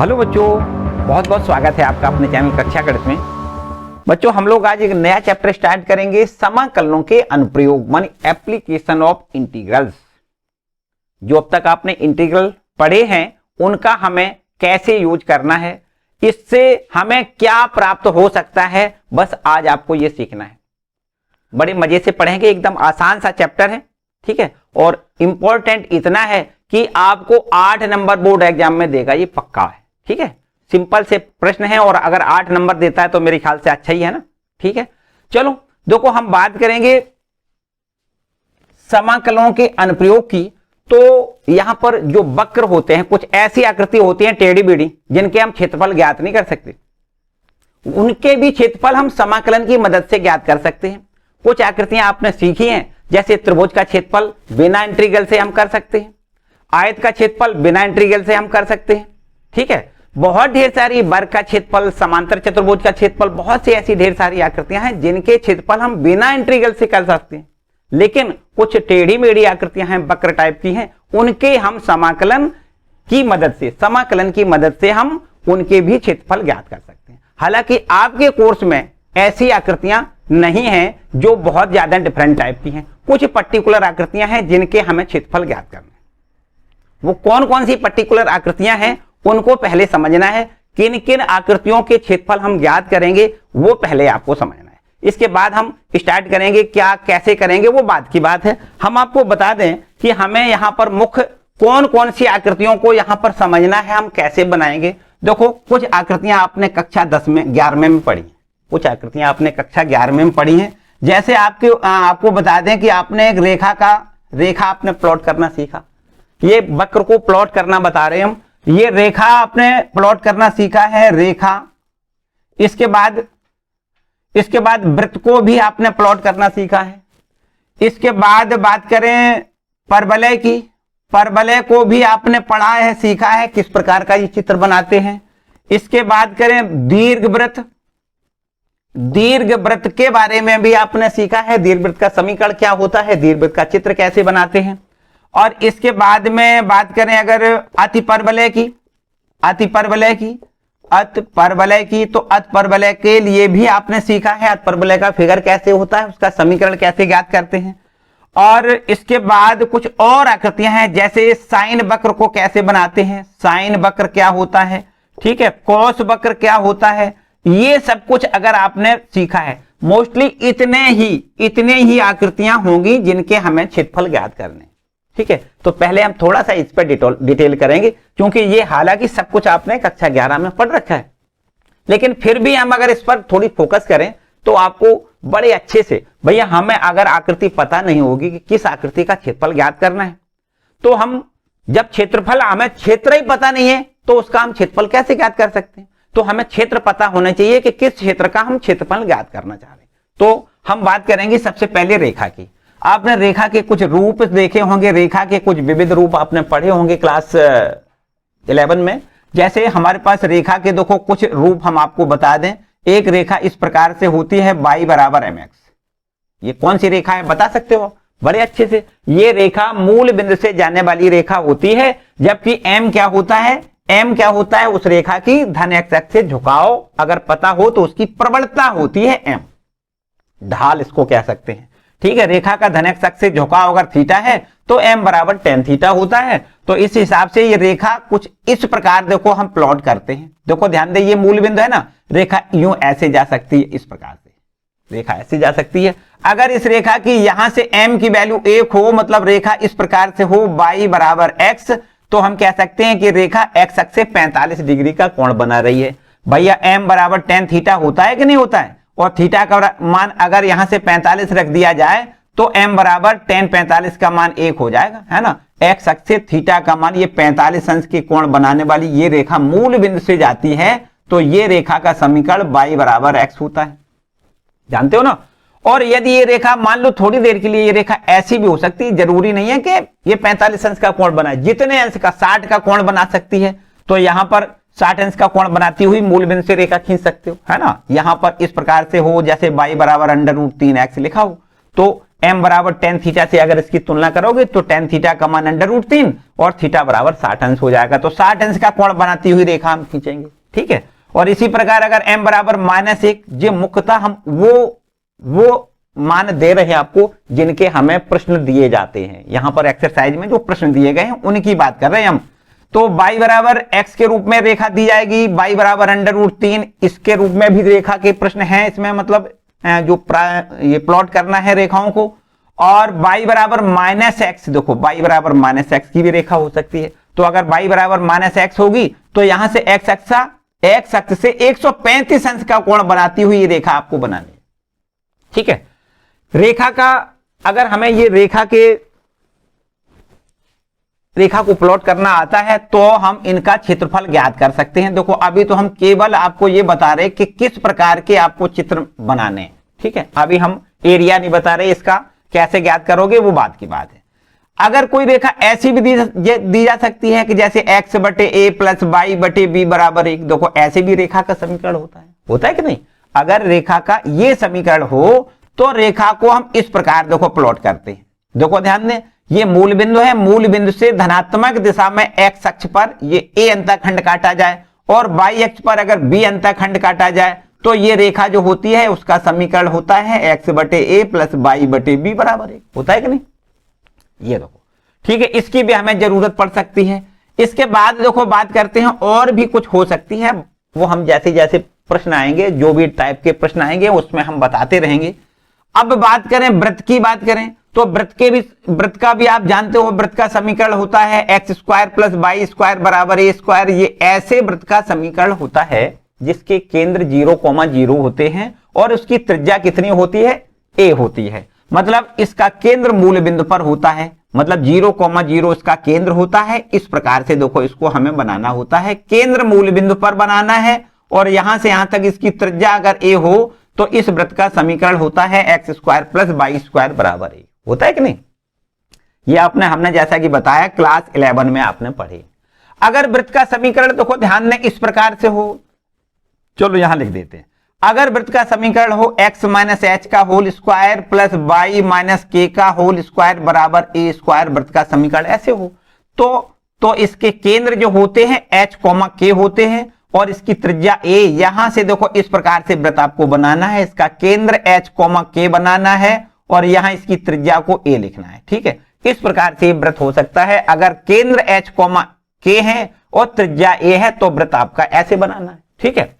Hello बच्चों, बहुत बहुत स्वागत है आपका अपने चैनल कक्षा गणित में। बच्चों, हम लोग आज एक नया चैप्टर स्टार्ट करेंगे, समाकलनों के अनुप्रयोग मानी एप्लीकेशन ऑफ इंटीग्रल्स। जो अब तक आपने इंटीग्रल पढ़े हैं उनका हमें कैसे यूज करना है, इससे हमें क्या प्राप्त हो सकता है, बस आज आपको ये सीखना है। बड़े मजे से पढ़ेंगे, एकदम आसान सा चैप्टर है, ठीक है। और इंपॉर्टेंट इतना है कि आपको 8 नंबर बोर्ड एग्जाम में देगा, ये पक्का है, ठीक है। सिंपल से प्रश्न है और अगर 8 नंबर देता है तो मेरे ख्याल से अच्छा ही है ना, ठीक है। चलो देखो, हम बात करेंगे समाकलनों के अनुप्रयोग की। तो यहां पर जो वक्र होते हैं, कुछ ऐसी आकृति होती है टेढ़ी बेढ़ी, जिनके हम क्षेत्रफल ज्ञात नहीं कर सकते, उनके भी क्षेत्रफल हम समाकलन की मदद से ज्ञात कर सकते हैं। कुछ आकृतियां आपने सीखी हैं, जैसे त्रिभुज का क्षेत्रफल बिना इंटीग्रल से हम कर सकते हैं, आयत का क्षेत्रफल बिना इंटीग्रल से हम कर सकते हैं, ठीक है। बहुत ढेर सारी वर्ग का क्षेत्रफल, समांतर चतुर्भुज का क्षेत्रफल, बहुत सी ऐसी ढेर सारी आकृतियां हैं जिनके क्षेत्रफल हम बिना इंटीग्रल से कर सकते हैं। लेकिन कुछ टेढ़ी मेढ़ी आकृतियां हैं, वक्र टाइप की हैं, उनके हम समाकलन की मदद से हम उनके भी क्षेत्रफल ज्ञात कर सकते हैं। हालांकि आपके कोर्स में ऐसी आकृतियां नहीं हैं जो बहुत ज्यादा डिफरेंट टाइप की हैं। कुछ पर्टिकुलर आकृतियां हैं जिनके हमें क्षेत्रफल ज्ञात करना है। वो कौन कौन सी पर्टिकुलर आकृतियां हैं उनको पहले समझना है। किन किन आकृतियों के क्षेत्रफल हम ज्ञात करेंगे वो पहले आपको समझना है। इसके बाद हम स्टार्ट करेंगे, क्या कैसे करेंगे वो बाद की बात है। हम आपको बता दें कि हमें यहाँ पर मुख्य कौन कौन सी आकृतियों को यहाँ पर समझना है, हम कैसे बनाएंगे। देखो, कुछ आकृतियां आपने कक्षा 10 में 11वें में पढ़ी, कुछ आकृतियां आपने कक्षा 11वें में पढ़ी हैं। जैसे आपको बता दें कि आपने एक रेखा आपने प्लॉट करना सीखा। ये वक्र को प्लॉट करना बता रहे हैं हम। ये रेखा आपने प्लॉट करना सीखा है, रेखा। इसके बाद वृत्त को भी आपने प्लॉट करना सीखा है। इसके बाद बात करें परवलय की, परवलय को भी आपने पढ़ा है, सीखा है किस प्रकार का ये चित्र बनाते हैं। इसके बाद करें दीर्घवृत्त, दीर्घवृत्त के बारे में भी आपने सीखा है, दीर्घवृत्त का समीकरण क्या होता है, दीर्घवृत्त का चित्र कैसे बनाते हैं। और इसके बाद में बात करें अगर अतिपरवलय की, तो अतिपरवलय के लिए भी आपने सीखा है, अतिपरवलय का फिगर कैसे होता है, उसका समीकरण कैसे ज्ञात करते हैं। और इसके बाद कुछ और आकृतियां हैं, जैसे साइन वक्र को कैसे बनाते हैं, साइन वक्र क्या होता है, ठीक है, कॉस वक्र क्या होता है। ये सब कुछ अगर आपने सीखा है, मोस्टली इतने ही आकृतियां होंगी जिनके हमें क्षेत्रफल ज्ञात करने, ठीक है। तो पहले हम थोड़ा सा इस पर डिटेल करेंगे, क्योंकि ये हालांकि सब कुछ आपने कक्षा 11 में पढ़ रखा है, लेकिन फिर भी हम अगर इस पर थोड़ी फोकस करें तो आपको बड़े अच्छे से, भैया हमें अगर आकृति पता नहीं होगी कि किस आकृति का क्षेत्रफल ज्ञात करना है, तो हम जब क्षेत्रफल, हमें क्षेत्र ही पता नहीं है तो उसका हम क्षेत्रफल कैसे ज्ञात कर सकते हैं। तो हमें क्षेत्र पता होना चाहिए कि किस क्षेत्र का हम क्षेत्रफल ज्ञात करना चाह रहे हैं। तो हम बात करेंगे सबसे पहले रेखा की। आपने रेखा के कुछ रूप देखे होंगे, रेखा के कुछ विविध रूप आपने पढ़े होंगे क्लास 11 में। जैसे हमारे पास रेखा के देखो कुछ रूप हम आपको बता दें। एक रेखा इस प्रकार से होती है, y बराबर mx। ये कौन सी रेखा है बता सकते हो बड़े अच्छे से। ये रेखा मूल बिंदु से जाने वाली रेखा होती है, जबकि m क्या होता है, उस रेखा की धन x अक्ष से झुकाव अगर पता हो तो उसकी प्रवणता होती है m, ढाल इसको कह सकते हैं, ठीक है। रेखा का धन x अक्ष से झुकाव अगर थीटा है तो m बराबर tan थीटा होता है। तो इस हिसाब से ये रेखा कुछ इस प्रकार देखो हम प्लॉट करते हैं। देखो ध्यान दे, ये मूल बिंदु है ना, रेखा यूं ऐसे जा सकती है, इस प्रकार से रेखा ऐसे जा सकती है। अगर इस रेखा की यहां से m की वैल्यू 1 हो, मतलब रेखा इस प्रकार से हो y बराबर x, तो हम कह सकते हैं कि रेखा x अक्ष से 45 डिग्री का कोण बना रही है। भैया m बराबर tan थीटा होता है कि नहीं होता है, और थीटा का मान अगर यहां से 45 रख दिया जाए तो m बराबर tan 45 का मान 1 हो जाएगा, है ना। x अक्ष से थीटा का मान, ये 45 अंश के कोण बनाने वाली ये रेखा मूल बिंदु से जाती है, तो ये रेखा का समीकरण y बराबर x होता है, जानते हो ना। और यदि ये रेखा मान लो थोड़ी देर के लिए ये रेखा ऐसी भी हो सकती है, जरूरी नहीं है कि ये 45 अंश का कोण बनाए, जितने अंश का 60 का कोण बना सकती है। तो यहां पर 60 अंश का कोण बनाती हुई मूल बिंदु से रेखा खींच सकते हो, है ना। यहां पर इस प्रकार से हो, जैसे y बराबर √3x लिखा हो, तो m बराबर टेन थीटा से अगर इसकी तुलना करोगे तो टेन थीटा का मान √3 और थीटा बराबर 60 अंश हो जाएगा। तो 60 अंश का कोण बनाती हुई रेखा हम खींचेंगे, ठीक है। और इसी प्रकार अगर m बराबर -1, ये मुख्यतः हम वो मान दे रहे हैं आपको जिनके हमें प्रश्न दिए जाते हैं, यहां पर एक्सरसाइज में जो प्रश्न दिए गए हैं उनकी बात कर रहे हैं हम। तो y बराबर x के रूप में रेखा दी जाएगी, y बराबर √3 इसके रूप में भी रेखा के प्रश्न हैं इसमें, मतलब जो ये प्लॉट करना है रेखाओं को। और y बराबर -x, देखो y बराबर -x की भी रेखा हो सकती है। तो अगर y बराबर -x होगी तो यहां से x अक्ष से 135 अंश का कोण बनाती हुई रेखा आपको बनानी है, ठीक है। रेखा का अगर हमें ये रेखा को प्लॉट करना आता है तो हम इनका क्षेत्रफल ज्ञात कर सकते हैं। देखो अभी तो हम केवल आपको ये बता रहे कि किस प्रकार के आपको चित्र बनाने हैं, ठीक है। अभी हम एरिया नहीं बता रहे, इसका कैसे ज्ञात करोगे वो बात की बात है। अगर कोई रेखा ऐसी भी दी जा सकती है कि जैसे x/a + y/b बराबर 1, देखो ऐसे भी रेखा का समीकरण होता है कि नहीं। अगर रेखा का ये समीकरण हो तो रेखा को हम इस प्रकार देखो प्लॉट करते हैं। देखो ध्यान दें, ये मूल बिंदु है, मूल बिंदु से धनात्मक दिशा में x अक्ष पर ये a अंतःखंड काटा जाए और y अक्ष पर अगर b अंतःखंड काटा जाए तो ये रेखा जो होती है उसका समीकरण होता है x/a + y/b बराबर 1, होता है कि नहीं। ये देखो, ठीक है, इसकी भी हमें जरूरत पड़ सकती है। इसके बाद देखो बात करते हैं, और भी कुछ हो सकती है, वो हम जैसे जैसे प्रश्न आएंगे, जो भी टाइप के प्रश्न आएंगे उसमें हम बताते रहेंगे। अब बात करें वृत्त की, बात करें तो वृत्त का भी आप जानते हो, वृत्त का समीकरण होता है x² + y² बराबर a²। ये ऐसे वृत्त का समीकरण होता है जिसके केंद्र 0,0 होते हैं और उसकी त्रिज्या कितनी होती है, a होती है। मतलब इसका केंद्र मूल बिंदु पर होता है, मतलब 0,0 इसका केंद्र होता है। इस प्रकार से देखो इसको हमें बनाना होता है, केंद्र मूल बिंदु पर बनाना है और यहां से यहां तक इसकी त्रिज्या अगर a हो तो इस वृत्त का समीकरण होता है x² + y² बराबर 1, होता है कि नहीं। ये हमने जैसा कि बताया क्लास 11 में आपने पढ़े। अगर वृत्त का समीकरण देखो ध्यान दें इस प्रकार से हो, चलो यहां लिख देते हैं। अगर वृत्त का समीकरण हो x - h का होल स्क्वायर + y - k का होल स्क्वायर बराबर a², वृत्त का समीकरण ऐसे हो तो इसके केंद्र जो होते हैं h, k होते हैं और इसकी त्रिज्या a। यहां से देखो इस प्रकार से वृत्त आपको बनाना है, इसका केंद्र h, k बनाना है और यहां इसकी त्रिज्या को a लिखना है, ठीक है। इस प्रकार से वृत्त हो सकता है। अगर केंद्र h, k है और त्रिज्या a है तो वृत्त आपका ऐसे बनाना है, ठीक है।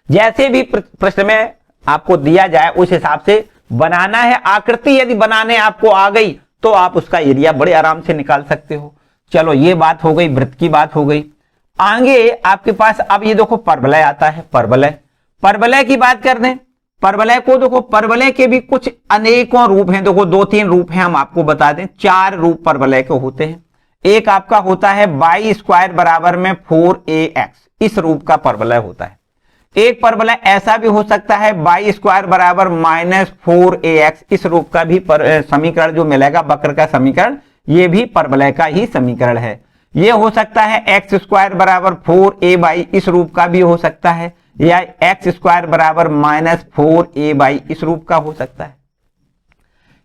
जैसे भी प्रश्न में आपको दिया जाए उस हिसाब से बनाना है। आकृति यदि बनाने आपको आ गई तो आप उसका एरिया बड़े आराम से निकाल सकते हो। चलो ये बात हो गई, वृत्त की बात हो गई। आगे आपके पास अब ये देखो परवलय आता है। परवलय की बात कर दें, परवलय को देखो, परवलय के भी कुछ अनेकों रूप हैं। देखो 2-3 रूप हैं, हम आपको बता दें 4 रूप परवलय के होते हैं। एक आपका होता है y² बराबर में 4ax, इस रूप का परवलय होता है। एक परवलय ऐसा भी हो सकता है y² बराबर -4ax, इस रूप का भी समीकरण जो मिलेगा, वक्र का समीकरण, ये भी परवलय का ही समीकरण है। ये हो सकता है x² बराबर 4ay, इस रूप का भी हो सकता है, या x² बराबर -4ay, इस रूप का हो सकता है।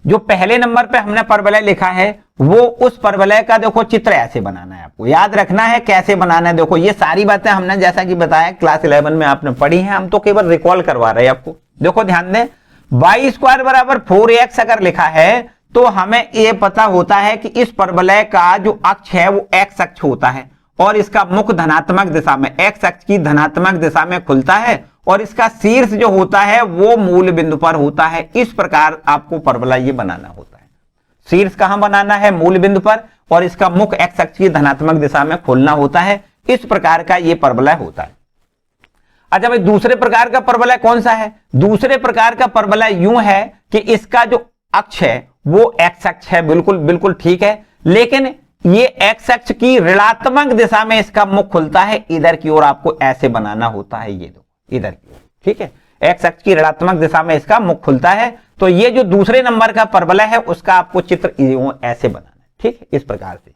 जो पहले नंबर पे हमने परवलय लिखा है वो उस परवलय का देखो चित्र ऐसे बनाना है, आपको याद रखना है कैसे बनाना है। देखो ये सारी बातें हमने जैसा कि बताया क्लास 11 में आपने पढ़ी हैं, हम तो केवल रिकॉल करवा रहे हैं आपको। देखो ध्यान दें, y² बराबर 4ax अगर लिखा है तो हमें ये पता होता है कि इस परवलय का जो अक्ष है वो x अक्ष होता है और इसका मुख धनात्मक दिशा में, x अक्ष की धनात्मक दिशा में खुलता है और इसका शीर्ष जो होता है वो मूल बिंदु पर होता है। इस प्रकार आपको परवलय ये बनाना होता है। शीर्ष कहां बनाना है, मूल बिंदु पर, और इसका मुख x अक्ष की धनात्मक दिशा में खुलना होता है। इस प्रकार का ये परवलय होता है। अच्छा भाई, दूसरे प्रकार का परवलय कौन सा है? दूसरे प्रकार का परवलय यूं है कि इसका जो अक्ष है वो x अक्ष है, बिल्कुल ठीक है, लेकिन ये x अक्ष की ऋणात्मक दिशा में इसका मुख खुलता है, इधर की ओर आपको ऐसे बनाना होता है। ये दो इधर की ओर, ठीक है, x अक्ष की ऋणात्मक दिशा में इसका मुख खुलता है। तो ये जो दूसरे नंबर का परवलय है उसका आपको चित्र ऐसे बनाना है, ठीक है, इस प्रकार से।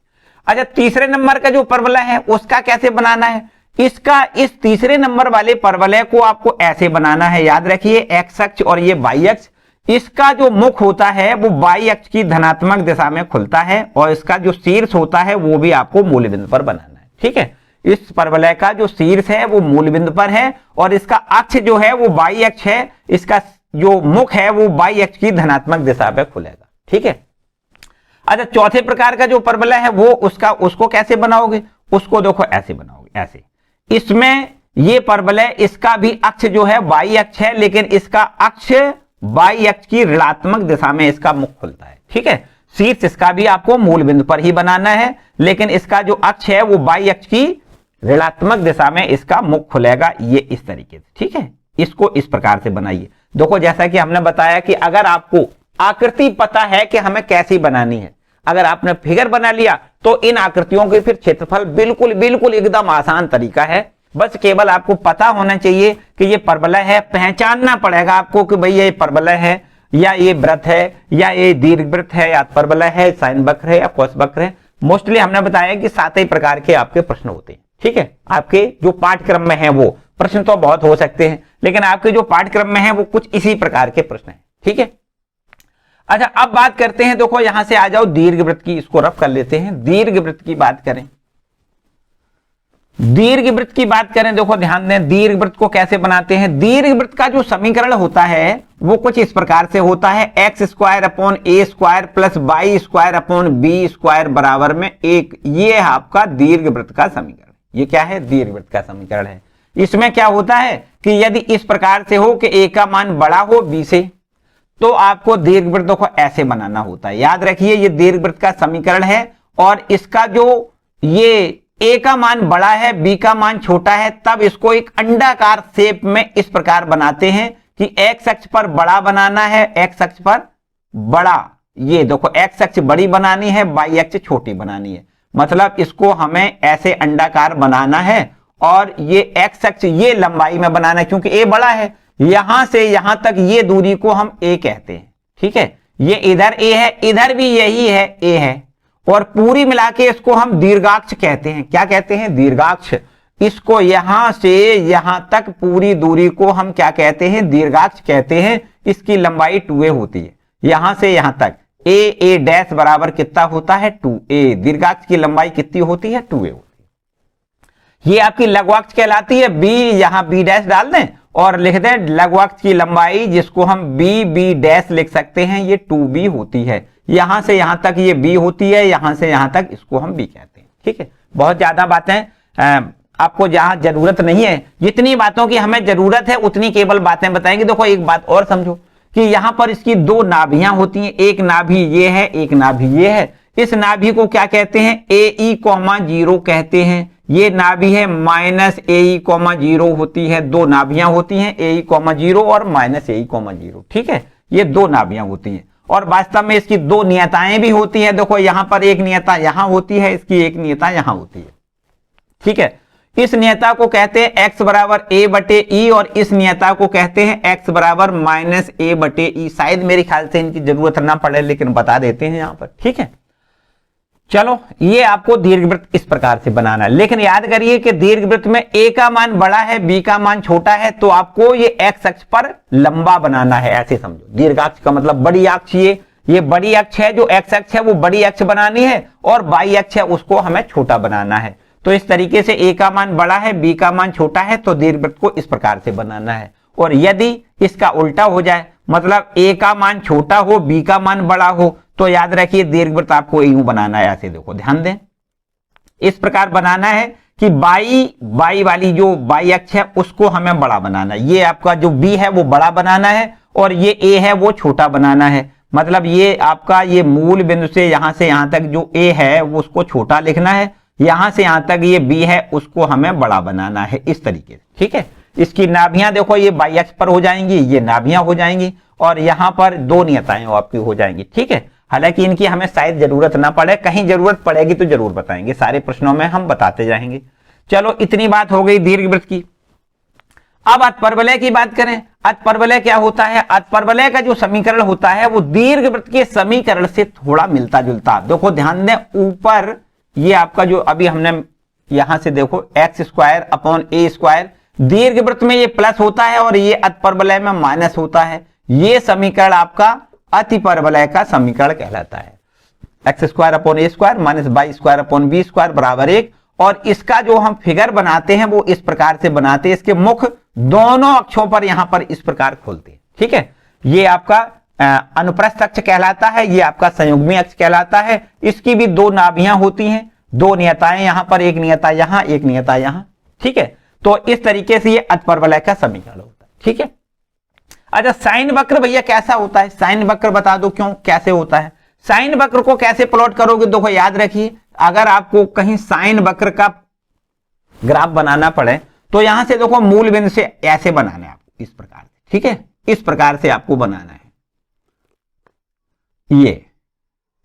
अच्छा, तीसरे नंबर का जो परवलय है उसका कैसे बनाना है? इसका इस तीसरे नंबर वाले परवलय को आपको ऐसे बनाना है। याद रखिए x अक्ष और ये y अक्ष, इसका जो मुख होता है वो बाई अक्ष की धनात्मक दिशा में खुलता है और इसका जो शीर्ष होता है वो भी आपको मूल बिंदु पर बनाना है। ठीक है, इस परवलय का जो शीर्ष है वो मूल बिंदु पर है और इसका अक्ष जो है वो बाई अक्ष है, इसका जो मुख है वो बाई अक्ष की धनात्मक दिशा पे खुलेगा। ठीक है, अच्छा चौथे प्रकार का जो परवलय है वो उसको कैसे बनाओगे, उसको देखो ऐसे बनाओगे, ऐसे। इसमें ये परवलय, इसका भी अक्ष जो है बाई अक्ष है, लेकिन इसका अक्ष बाई अक्ष की ऋणात्मक दिशा में इसका मुख खुलता है। ठीक है, शीर्ष इसका भी आपको मूल बिंदु पर ही बनाना है, लेकिन इसका जो अक्ष है वो बाई अक्ष की ऋणात्मक दिशा में इसका मुख खुलेगा, ये इस तरीके से। ठीक है, इसको इस प्रकार से बनाइए। देखो जैसा कि हमने बताया कि अगर आपको आकृति पता है कि हमें कैसी बनानी है, अगर आपने फिगर बना लिया तो इन आकृतियों के फिर क्षेत्रफल बिल्कुल बिल्कुल एकदम आसान तरीका है। बस केवल आपको पता होना चाहिए कि ये परवलय है, पहचानना पड़ेगा आपको कि भाई ये परवलय है या ये वृत्त है या ये दीर्घवृत्त है या परवलय है, साइन वक्र है या कोस वक्र है। मोस्टली हमने बताया कि 7 ही प्रकार के आपके प्रश्न होते हैं। ठीक है, आपके जो पाठ्यक्रम में है वो प्रश्न तो बहुत हो सकते हैं, लेकिन आपके जो पाठ्यक्रम में है वो कुछ इसी प्रकार के प्रश्न हैं। ठीक है, अच्छा अब बात करते हैं, देखो यहां से आ जाओ दीर्घवृत्त की, इसको रफ कर लेते हैं। दीर्घवृत्त की बात करें, दीर्घवृत्त की बात करें, देखो ध्यान दें दीर्घवृत्त को कैसे बनाते हैं। दीर्घवृत्त का जो समीकरण होता है वो कुछ इस प्रकार से होता है, X square upon A square plus Y square upon B square बराबर में 1। ये आपका दीर्घवृत्त का समीकरण, ये क्या है, दीर्घवृत्त का समीकरण है। इसमें क्या होता है कि यदि इस प्रकार से हो कि ए का मान बड़ा हो बी से, तो आपको दीर्घवृत्त को ऐसे बनाना होता है। याद रखिए ये दीर्घवृत्त का समीकरण है और इसका जो ये ए का मान बड़ा है बी का मान छोटा है, तब इसको एक अंडाकार शेप में इस प्रकार बनाते हैं कि एक्स अक्ष पर बड़ा बनाना है, एक्स अक्ष पर बड़ा, ये देखो एक्स अक्ष बड़ी बनानी है, वाई अक्ष छोटी बनानी है। मतलब इसको हमें ऐसे अंडाकार बनाना है और ये एक्स अक्ष ये लंबाई में बनाना है, क्योंकि ए बड़ा है, यहां से यहां तक ये दूरी को हम ए कहते हैं। ठीक है, ये इधर ए है, इधर भी यही है ए है, और पूरी मिला के इसको हम दीर्घाक्ष कहते हैं। क्या कहते हैं, दीर्घाक्ष। इसको यहां से यहां तक पूरी दूरी को हम क्या कहते हैं, दीर्घाक्ष कहते हैं। इसकी लंबाई 2a होती है, यहां से यहां तक ए डैश बराबर कितना होता है, 2a। दीर्घाक्ष की लंबाई कितनी होती है, 2a होती है। ये आपकी लघुअक्ष कहलाती है। बी यहां बी डैश डाल दें और लिख दें लघुअक्ष की लंबाई, जिसको हम बी डैश लिख सकते हैं, ये 2b होती है। यहां से यहां तक ये b होती है, यहां से यहां तक इसको हम b कहते हैं। ठीक है, बहुत ज्यादा बातें आपको जहां जरूरत नहीं है, जितनी बातों की हमें जरूरत है उतनी केवल बातें बताएंगे। देखो एक बात और समझो कि यहां पर इसकी 2 नाभियां होती हैं, एक नाभि ये है, एक नाभि ये है। इस नाभि को क्या कहते हैं, AE,0 कहते हैं। ये नाभि है -AE,0 होती है। 2 नाभियां होती हैं, AE,0 और -AE,0। ठीक है, ये 2 नाभियां होती हैं और वास्तव में इसकी 2 नियताएं भी होती हैं। देखो यहां पर एक नियता यहां होती है, इसकी एक नियता यहां होती है। ठीक है, इस नियता को कहते हैं x बराबर a/e और इस नियता को कहते हैं x बराबर -a/e। शायद मेरे ख्याल से इनकी जरूरत ना पड़े, लेकिन बता देते हैं यहां पर। ठीक है, चलो ये आपको दीर्घवृत्त इस प्रकार से बनाना है। लेकिन याद करिए कि दीर्घवृत्त में a का मान बड़ा है b का मान छोटा है, तो आपको ये x अक्ष पर लंबा बनाना है। ऐसे समझो, दीर्घाक्ष का मतलब बड़ी अक्ष, ये बड़ी अक्ष है, जो x अक्ष है वो बड़ी अक्ष बनानी है और y अक्ष है उसको हमें छोटा बनाना है। तो इस तरीके से a का मान बड़ा है b का मान छोटा है, तो दीर्घवृत्त को इस प्रकार से बनाना है। और यदि इसका उल्टा हो जाए, मतलब a का मान छोटा हो b का मान बड़ा हो, तो याद रखिए दीर्घवृत्त आपको यूं बनाना है। ऐसे देखो, ध्यान दें, इस प्रकार बनाना है कि बाई वाली जो बाई अक्ष है उसको हमें बड़ा बनाना है। ये आपका जो b है वो बड़ा बनाना है और ये a है वो छोटा बनाना है। मतलब ये आपका ये मूल बिंदु से यहां तक जो a है वो उसको छोटा लिखना है, यहां से यहां तक ये b है उसको हमें बड़ा बनाना है, इस तरीके से। ठीक है, इसकी नाभियां देखो ये बाई अक्ष पर हो जाएंगी, ये नाभियां हो जाएंगी और यहां पर 2 नियताएं आपकी हो जाएंगी। ठीक है, हालांकि इनकी हमें शायद जरूरत ना पड़े, कहीं जरूरत पड़ेगी तो जरूर बताएंगे, सारे प्रश्नों में हम बताते जाएंगे। चलो इतनी बात हो गई दीर्घवृत्त की। अब अतपरवलय की बात करें। अतपरवलय क्या होता है, अतपरवलय का जो समीकरण होता है वो दीर्घवृत्त के समीकरण से थोड़ा मिलता जुलता। देखो ध्यान दें, ऊपर ये आपका जो अभी हमने यहां से देखो x square upon a square, दीर्घवृत्त में ये प्लस होता है और ये अतपरवलय में माइनस होता है। ये समीकरण आपका अति परवलय का समीकरण कहलाता है। X square upon A square minus Y square upon B square बराबर 1। और इसका जो हम फिगर बनाते हैं वो इस प्रकार से बनाते हैं, इसके मुख दोनों अक्षों पर यहां पर इस प्रकार खोलते हैं। ठीक है, ये आपका अनुप्रस्थ अक्ष कहलाता है, ये आपका संयुग्मी अक्ष कहलाता है। इसकी भी दो नाभियां होती हैं, दो नियताएं यहां पर, एक नियता यहां, एक नियता यहां। ठीक है, तो इस तरीके से ये अतिपरवलय का समीकरण होता है। ठीक है, अच्छा साइन वक्र भैया कैसा होता है? साइन वक्र बता दो क्यों, कैसे होता है? साइन वक्र को कैसे प्लॉट करोगे? देखो याद रखिए, अगर आपको कहीं साइन वक्र का ग्राफ बनाना पड़े तो यहां से देखो मूल बिंदु से ऐसे बनाना है आपको, इस प्रकार से। ठीक है, इस प्रकार से आपको बनाना है, ये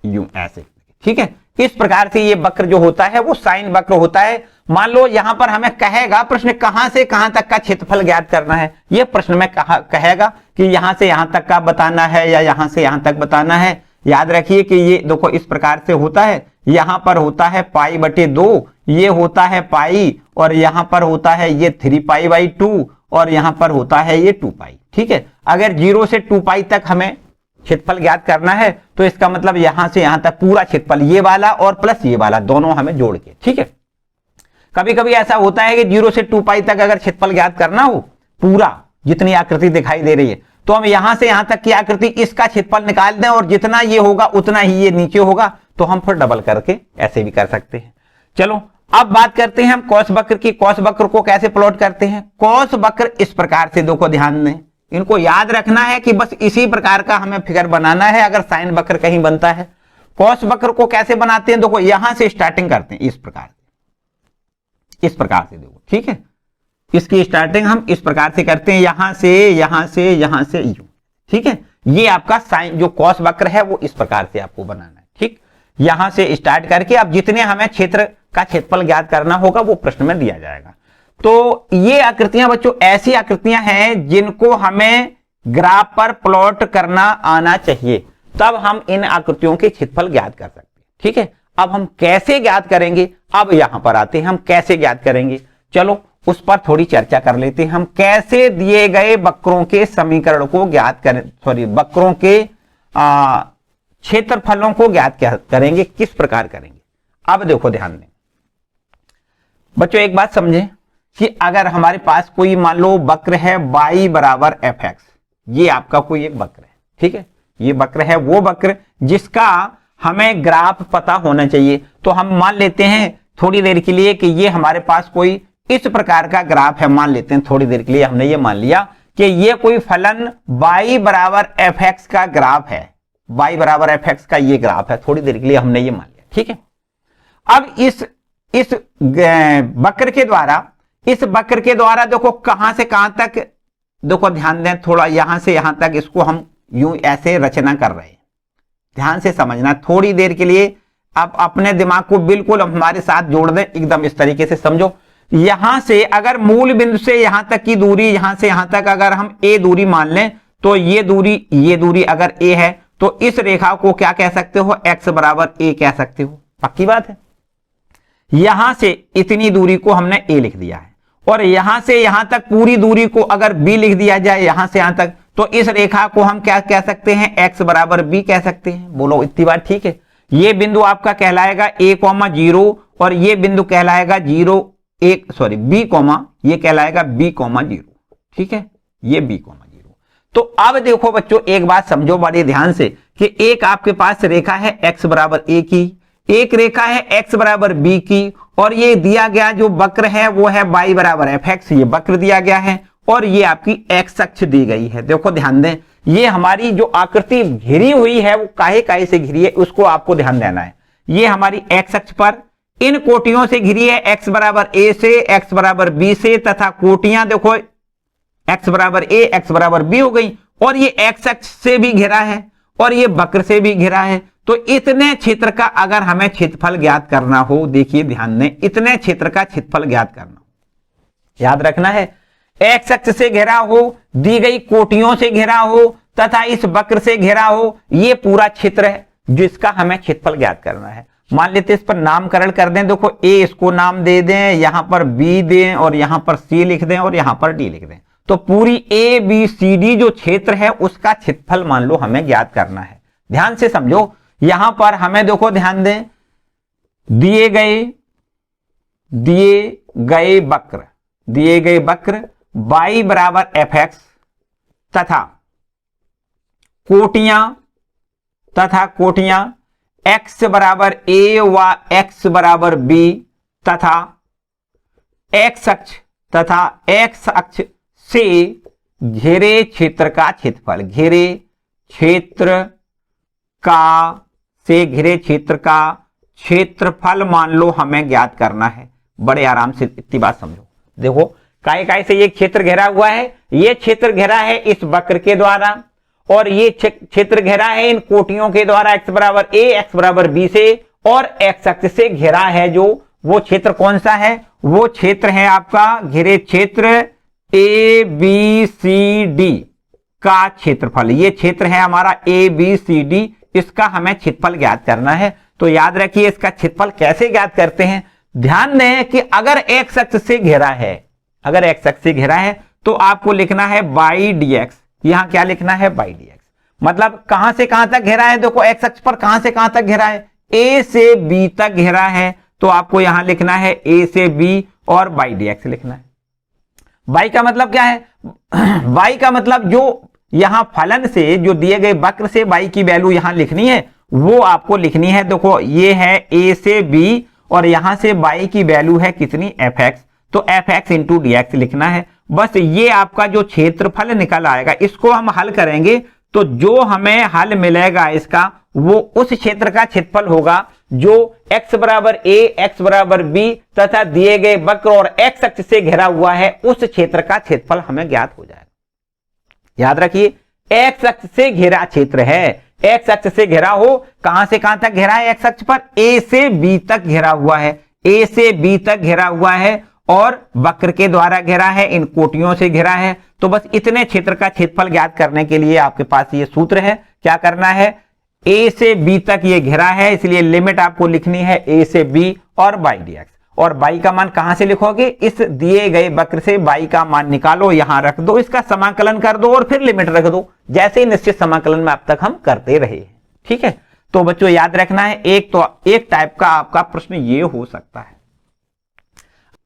यूं ऐसे। ठीक है, इस प्रकार से ये वक्र जो होता है वो साइन वक्र होता है। मान लो यहां पर हमें कहेगा प्रश्न कहां से कहां तक का क्षेत्रफल ज्ञात करना है, ये प्रश्न में कहेगा कि यहां से यहां तक का बताना है या यहां से यहां तक बताना है। याद रखिए कि ये देखो इस प्रकार से होता है, यहां पर होता है पाई बटे 2, ये होता है पाई, और यहां पर होता है ये 3 पाई बाई 2, और यहां पर होता है ये 2 पाई। ठीक है, अगर 0 से 2 पाई तक हमें क्षेत्रफल ज्ञात करना है तो इसका मतलब यहां से यहां तक पूरा क्षेत्रफल, ये वाला और प्लस ये वाला दोनों हमें जोड़ के। ठीक है, कभी कभी ऐसा होता है कि 0 से 2 पाई तक अगर क्षेत्रफल ज्ञात करना हो पूरा, जितनी आकृति दिखाई दे रही है, तो हम यहां से यहां तक की आकृति इसका क्षेत्रफल निकाल दें और जितना ये होगा उतना ही ये नीचे होगा, तो हम फिर डबल करके ऐसे भी कर सकते हैं। चलो अब बात करते हैं हम कौस वक्र की। कौस वक्र को कैसे प्लॉट करते हैं? कौस वक्र इस प्रकार से, देखो ध्यान दें, इनको याद रखना है कि बस इसी प्रकार का हमें फिगर बनाना है अगर साइन वक्र कहीं बनता है। कौस वक्र को कैसे बनाते हैं? देखो यहां से स्टार्टिंग करते हैं, इस प्रकार से, इस प्रकार से देखो। ठीक है, इसकी स्टार्टिंग हम इस प्रकार से करते हैं, यहां से यहां से यहां से यूं। ठीक है, ये आपका साइन जो कौस वक्र है वो इस प्रकार से आपको बनाना है। ठीक, यहां से स्टार्ट करके अब जितने हमें क्षेत्र का क्षेत्रफल ज्ञात करना होगा वो प्रश्न में दिया जाएगा। तो ये आकृतियां बच्चों ऐसी आकृतियां हैं जिनको हमें ग्राफ पर प्लॉट करना आना चाहिए, तब हम इन आकृतियों के क्षेत्रफल ज्ञात कर सकते हैं। ठीक है, अब हम कैसे ज्ञात करेंगे, अब यहां पर आते हैं हम कैसे ज्ञात करेंगे। चलो उस पर थोड़ी चर्चा कर लेते हैं, हम कैसे दिए गए वक्रों के समीकरण को ज्ञात करें, सॉरी वक्रों के क्षेत्रफलों को ज्ञात करेंगे, किस प्रकार करेंगे। अब देखो ध्यान दें बच्चों, एक बात समझें कि अगर हमारे पास कोई मान लो वक्र है y बराबर fx, ये आपका कोई एक वक्र है। ठीक है, ये वक्र है वो वक्र जिसका हमें ग्राफ पता होना चाहिए। तो हम मान लेते हैं थोड़ी देर के लिए कि ये हमारे पास कोई इस प्रकार का ग्राफ है। मान लेते हैं थोड़ी देर के लिए हमने ये मान लिया कि ये कोई फलन y बराबर fx का ग्राफ है, y बराबर fx का ये ग्राफ है। थोड़ी देर के लिए हमने ये मान लिया। ठीक है, अब इस वक्र के द्वारा देखो कहां से कहां तक, देखो ध्यान दें थोड़ा, यहां से यहां तक इसको हम यूं ऐसे रचना कर रहे हैं। ध्यान से समझना थोड़ी देर के लिए, आप अपने दिमाग को बिल्कुल हमारे साथ जोड़ दें, एकदम इस तरीके से समझो। यहां से अगर मूल बिंदु से यहां तक की दूरी, यहां से यहां तक अगर हम a दूरी मान लें तो ये दूरी अगर a है तो इस रेखा को क्या कह सकते हो, x बराबर a कह सकते हो। पक्की बात है। यहां से इतनी दूरी को हमने a लिख दिया है और यहां से यहां तक पूरी दूरी को अगर b लिख दिया जाए यहां से यहां तक, तो इस रेखा को हम क्या कह सकते हैं, x बराबर b कह सकते हैं। बोलो इतनी बात ठीक है। ये बिंदु आपका कहलाएगा a,0 और ये बिंदु कहलाएगा b, ये कहलाएगा b,0। ठीक है, ये b,0। तो अब देखो बच्चों एक बात समझो बड़े ध्यान से कि एक आपके पास रेखा है x बराबर a की, एक रेखा है x बराबर b की, और ये दिया गया जो वक्र है वो है y बराबर fx, ये वक्र दिया गया है और ये आपकी x अक्ष दी गई है। देखो ध्यान दें, ये हमारी जो आकृति घिरी हुई है वो काहे से घिरी है उसको आपको ध्यान देना है। ये हमारी x अक्ष पर इन कोटियों से घिरी है, x बराबर a से, x बराबर b से, तथा कोटियां देखो x बराबर a, x बराबर b हो गई, और ये x अक्ष से भी घिरा है और ये वक्र से भी घिरा है। तो इतने क्षेत्र का अगर हमें क्षेत्रफल ज्ञात करना हो, देखिए ध्यान दें, इतने क्षेत्र का क्षेत्रफल ज्ञात करना हो, याद रखना है x अक्ष से घिरा हो, दी गई कोटियों से घिरा हो तथा इस वक्र से घिरा हो, ये पूरा क्षेत्र है जिसका हमें क्षेत्रफल ज्ञात करना है। मान लेते इस पर नामकरण कर दें, देखो a इसको नाम दे दें, यहां पर b दें और यहां पर c लिख दें और यहां पर d लिख दें। तो पूरी ए बी सी डी जो क्षेत्र है उसका क्षेत्रफल मान लो हमें ज्ञात करना है। ध्यान से समझो, यहां पर हमें देखो ध्यान दें, दिए गए वक्र y बराबर एफ एक्स तथा कोटियां x बराबर a व x बराबर b तथा x अक्ष से घेरे क्षेत्र का क्षेत्रफल मान लो हमें ज्ञात करना है। बड़े आराम से इतनी बात समझो। देखो काय से ये क्षेत्र घेरा हुआ है, ये क्षेत्र घेरा है इस वक्र के द्वारा और ये क्षेत्र घेरा है इन कोटियों के द्वारा x बराबर a x बराबर b से, और x अक्ष से घेरा है जो वो क्षेत्र कौन सा है, वो क्षेत्र है आपका घेरे क्षेत्र ए बी सी डी का क्षेत्रफल। ये क्षेत्र है हमारा ए बी सी डी, इसका हमें क्षेत्रफल ज्ञात करना है। तो याद रखिए इसका क्षेत्रफल कैसे ज्ञात करते हैं। ध्यान दें कि अगर x अक्ष से घेरा है, तो आपको लिखना है y dx। यहां क्या लिखना है, y dx। मतलब कहां से कहां तक घेरा है, देखो x अक्ष पर कहां से कहां तक घेरा है, a से b तक घेरा है, तो आपको यहां लिखना है a से b और y dx लिखना है। y का मतलब क्या है, y का मतलब जो यहां फलन से जो दिए गए वक्र से y की वैल्यू यहां लिखनी है वो आपको लिखनी है। देखो ये है a से b और यहां से y की वैल्यू है कितनी, fx, तो fx इंटू dx लिखना है। बस ये आपका जो क्षेत्रफल निकल आएगा इसको हम हल करेंगे, तो जो हमें हल मिलेगा इसका वो उस क्षेत्र का क्षेत्रफल होगा जो x बराबर a x बराबर b तथा दिए गए वक्र और x अक्ष से घिरा हुआ है उस क्षेत्र का क्षेत्रफल हमें ज्ञात हो जाएगा। याद रखिए x अक्ष से घिरा क्षेत्र है, x अक्ष से घिरा हो, कहां से कहां तक घेरा है, x अक्ष पर a से b तक घेरा हुआ है, a से b तक घेरा हुआ है और वक्र के द्वारा घेरा है, इन कोटियों से घेरा है। तो बस इतने क्षेत्र का क्षेत्रफल ज्ञात करने के लिए आपके पास ये सूत्र है। क्या करना है, a से b तक ये घेरा है, इसलिए लिमिट आपको लिखनी है a से b और y dx। और y का मान कहां से लिखोगे, इस दिए गए वक्र से y का मान निकालो, यहां रख दो, इसका समाकलन कर दो और फिर लिमिट रख दो, जैसे ही निश्चित समाकलन में अब तक हम करते रहे हैं। ठीक है, तो बच्चों याद रखना है, एक टाइप का आपका प्रश्न ये हो सकता है।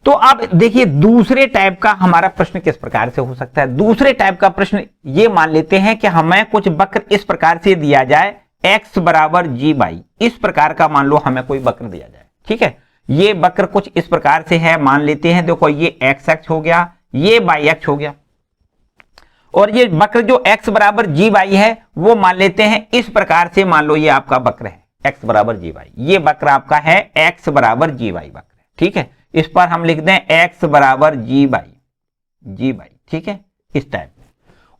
तो अब देखिए दूसरे टाइप का हमारा प्रश्न किस प्रकार से हो सकता है। दूसरे टाइप का प्रश्न ये मान लेते हैं कि हमें कुछ वक्र इस प्रकार से दिया जाए, x बराबर जी बाई, इस प्रकार का मान लो हमें कोई वक्र दिया जाए। ठीक है, ये वक्र कुछ इस प्रकार से है, मान लेते हैं देखो ये x अक्ष हो गया, ये y अक्ष हो गया, और ये वक्र जो x बराबर जी बाई है वो मान लेते हैं इस प्रकार से, मान लो ये आपका वक्र है x बराबर जी बाई, ये वक्र आपका है x बराबर जी बाई वक्र है। ठीक है, इस पर हम लिख दें x बराबर जी बाई। ठीक है, इस टाइप में।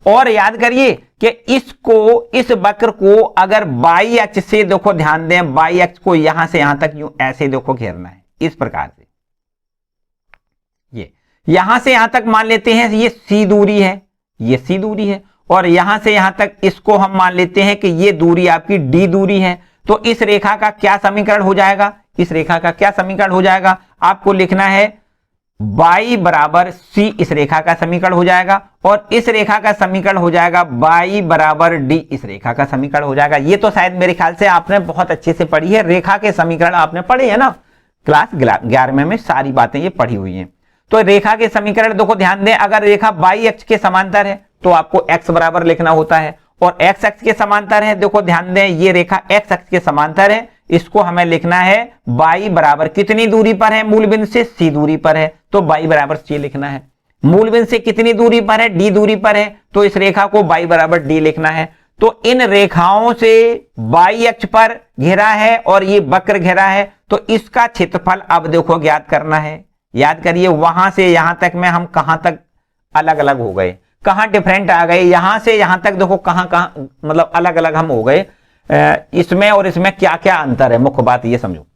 और याद करिए कि इस वक्र को अगर y अक्ष से देखो ध्यान दें, y अक्ष को यहां से यहां तक यूं ऐसे देखो घेरना है इस प्रकार से, ये यहां से यहां तक मान लेते हैं ये c दूरी है, ये c दूरी है, और यहां से यहां तक इसको हम मान लेते हैं कि ये दूरी आपकी d दूरी है। तो इस रेखा का क्या समीकरण हो जाएगा, इस रेखा का क्या समीकरण हो जाएगा, आपको लिखना है y बराबर c, इस रेखा का समीकरण हो जाएगा, और इस रेखा का समीकरण हो जाएगा y बराबर d, इस रेखा का समीकरण हो जाएगा। ये तो शायद मेरे ख्याल से आपने बहुत अच्छे से पढ़ी है, रेखा के समीकरण आपने पढ़े है ना, क्लास 11वें में सारी बातें ये पढ़ी हुई हैं। तो रेखा के समीकरण देखो ध्यान दें, अगर रेखा y अक्ष के समांतर है तो आपको x बराबर लिखना होता है, और x अक्ष के समांतर है, देखो ध्यान दें ये रेखा x अक्ष के समांतर है, इसको हमें लिखना है y बराबर कितनी दूरी पर है, मूल बिंदु से c दूरी पर है, तो y बराबर c लिखना है। मूल बिंदु से कितनी दूरी पर है, d दूरी पर है, तो इस रेखा को y बराबर d लिखना है। तो इन रेखाओं से y अक्ष पर घेरा है और ये वक्र घेरा है, तो इसका क्षेत्रफल अब देखो ज्ञात करना है। याद करिए वहां से यहां तक में हम कहां तक अलग अलग हो गए, कहां डिफरेंट आ गए, यहां से यहां तक देखो कहां कहां मतलब अलग अलग हम हो गए। इसमें और इसमें क्या क्या अंतर है, मुख्य बात ये समझो।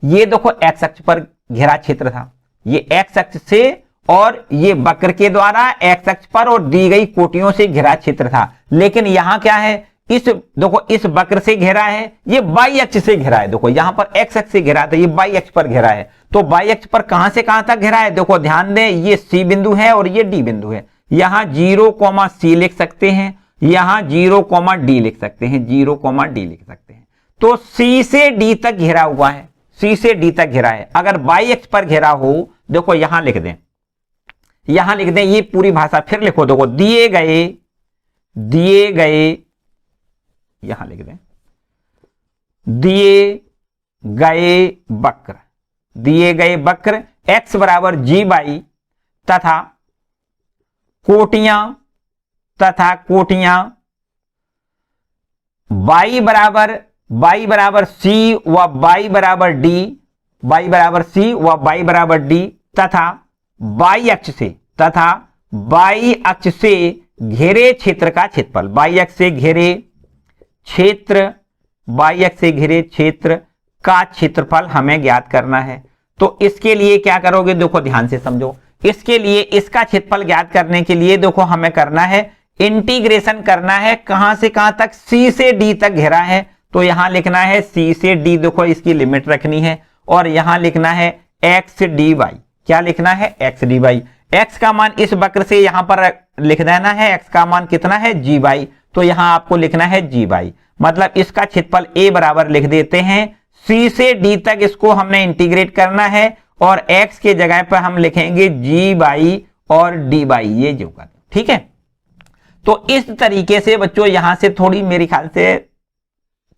ये देखो x अक्ष पर घेरा क्षेत्र था, ये x अक्ष से और ये वक्र के द्वारा x अक्ष पर और दी गई कोटियों से घेरा क्षेत्र था। लेकिन यहां क्या है, इस देखो इस वक्र से घेरा है, ये y अक्ष से घेरा है। देखो यहां पर x अक्ष से घेरा था, ये y अक्ष पर घेरा है। तो y अक्ष पर कहां से कहां तक घेरा है, देखो ध्यान दें ये c बिंदु है और ये d बिंदु है, यहां 0,C लिख सकते हैं, यहां 0,D लिख सकते हैं, 0,D लिख सकते हैं। तो C से D तक घिरा हुआ है, C से D तक घिरा है। अगर y अक्ष पर घिरा हो, देखो यहां लिख दें, यहां लिख दें, ये पूरी भाषा फिर लिखो, देखो दिए गए यहां लिख दें, दिए गए वक्र x बराबर जी बाई तथा कोटियां y बराबर c व y बराबर d तथा y अक्ष से घेरे क्षेत्र का क्षेत्रफल, y अक्ष से घेरे क्षेत्र का क्षेत्रफल हमें ज्ञात करना है। तो इसके लिए क्या करोगे, देखो ध्यान से समझो। इसके लिए इसका क्षेत्रफल ज्ञात करने के लिए देखो हमें करना है इंटीग्रेशन करना है। कहां से कहां तक, C से D तक घेरा है, तो यहां लिखना है C से D, देखो इसकी लिमिट रखनी है, और यहां लिखना है x dy। क्या लिखना है, x dy। x का मान इस वक्र से यहां पर लिख देना है, x का मान कितना है, जी बाई। तो यहां आपको लिखना है जी बाई, मतलब इसका क्षेत्रफल a बराबर लिख देते हैं, C से D तक इसको हमने इंटीग्रेट करना है, और x के जगह पर हम लिखेंगे जी बाई और डी बाई, ये जो कर, ठीक है। तो इस तरीके से बच्चों यहां से थोड़ी मेरे ख्याल से,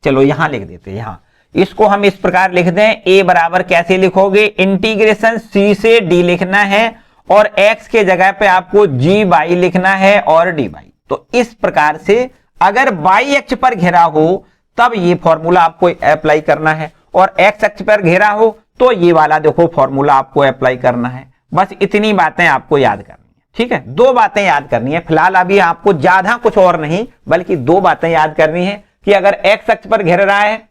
चलो यहां लिख देते हैं, यहां इसको हम इस प्रकार लिख दें, a बराबर कैसे लिखोगे, इंटीग्रेशन C से D लिखना है, और x के जगह पे आपको जी बाई लिखना है और डी बाई। तो इस प्रकार से अगर y अक्ष पर घेरा हो तब ये फॉर्मूला आपको अप्लाई करना है, और x अक्ष पर घेरा हो तो ये वाला देखो फॉर्मूला आपको अप्लाई करना है। बस इतनी बातें आपको याद करनी है, ठीक है। 2 बातें याद करनी है फिलहाल, अभी आपको ज्यादा कुछ और नहीं बल्कि 2 बातें याद करनी है कि अगर x अक्ष पर घेर रहा है,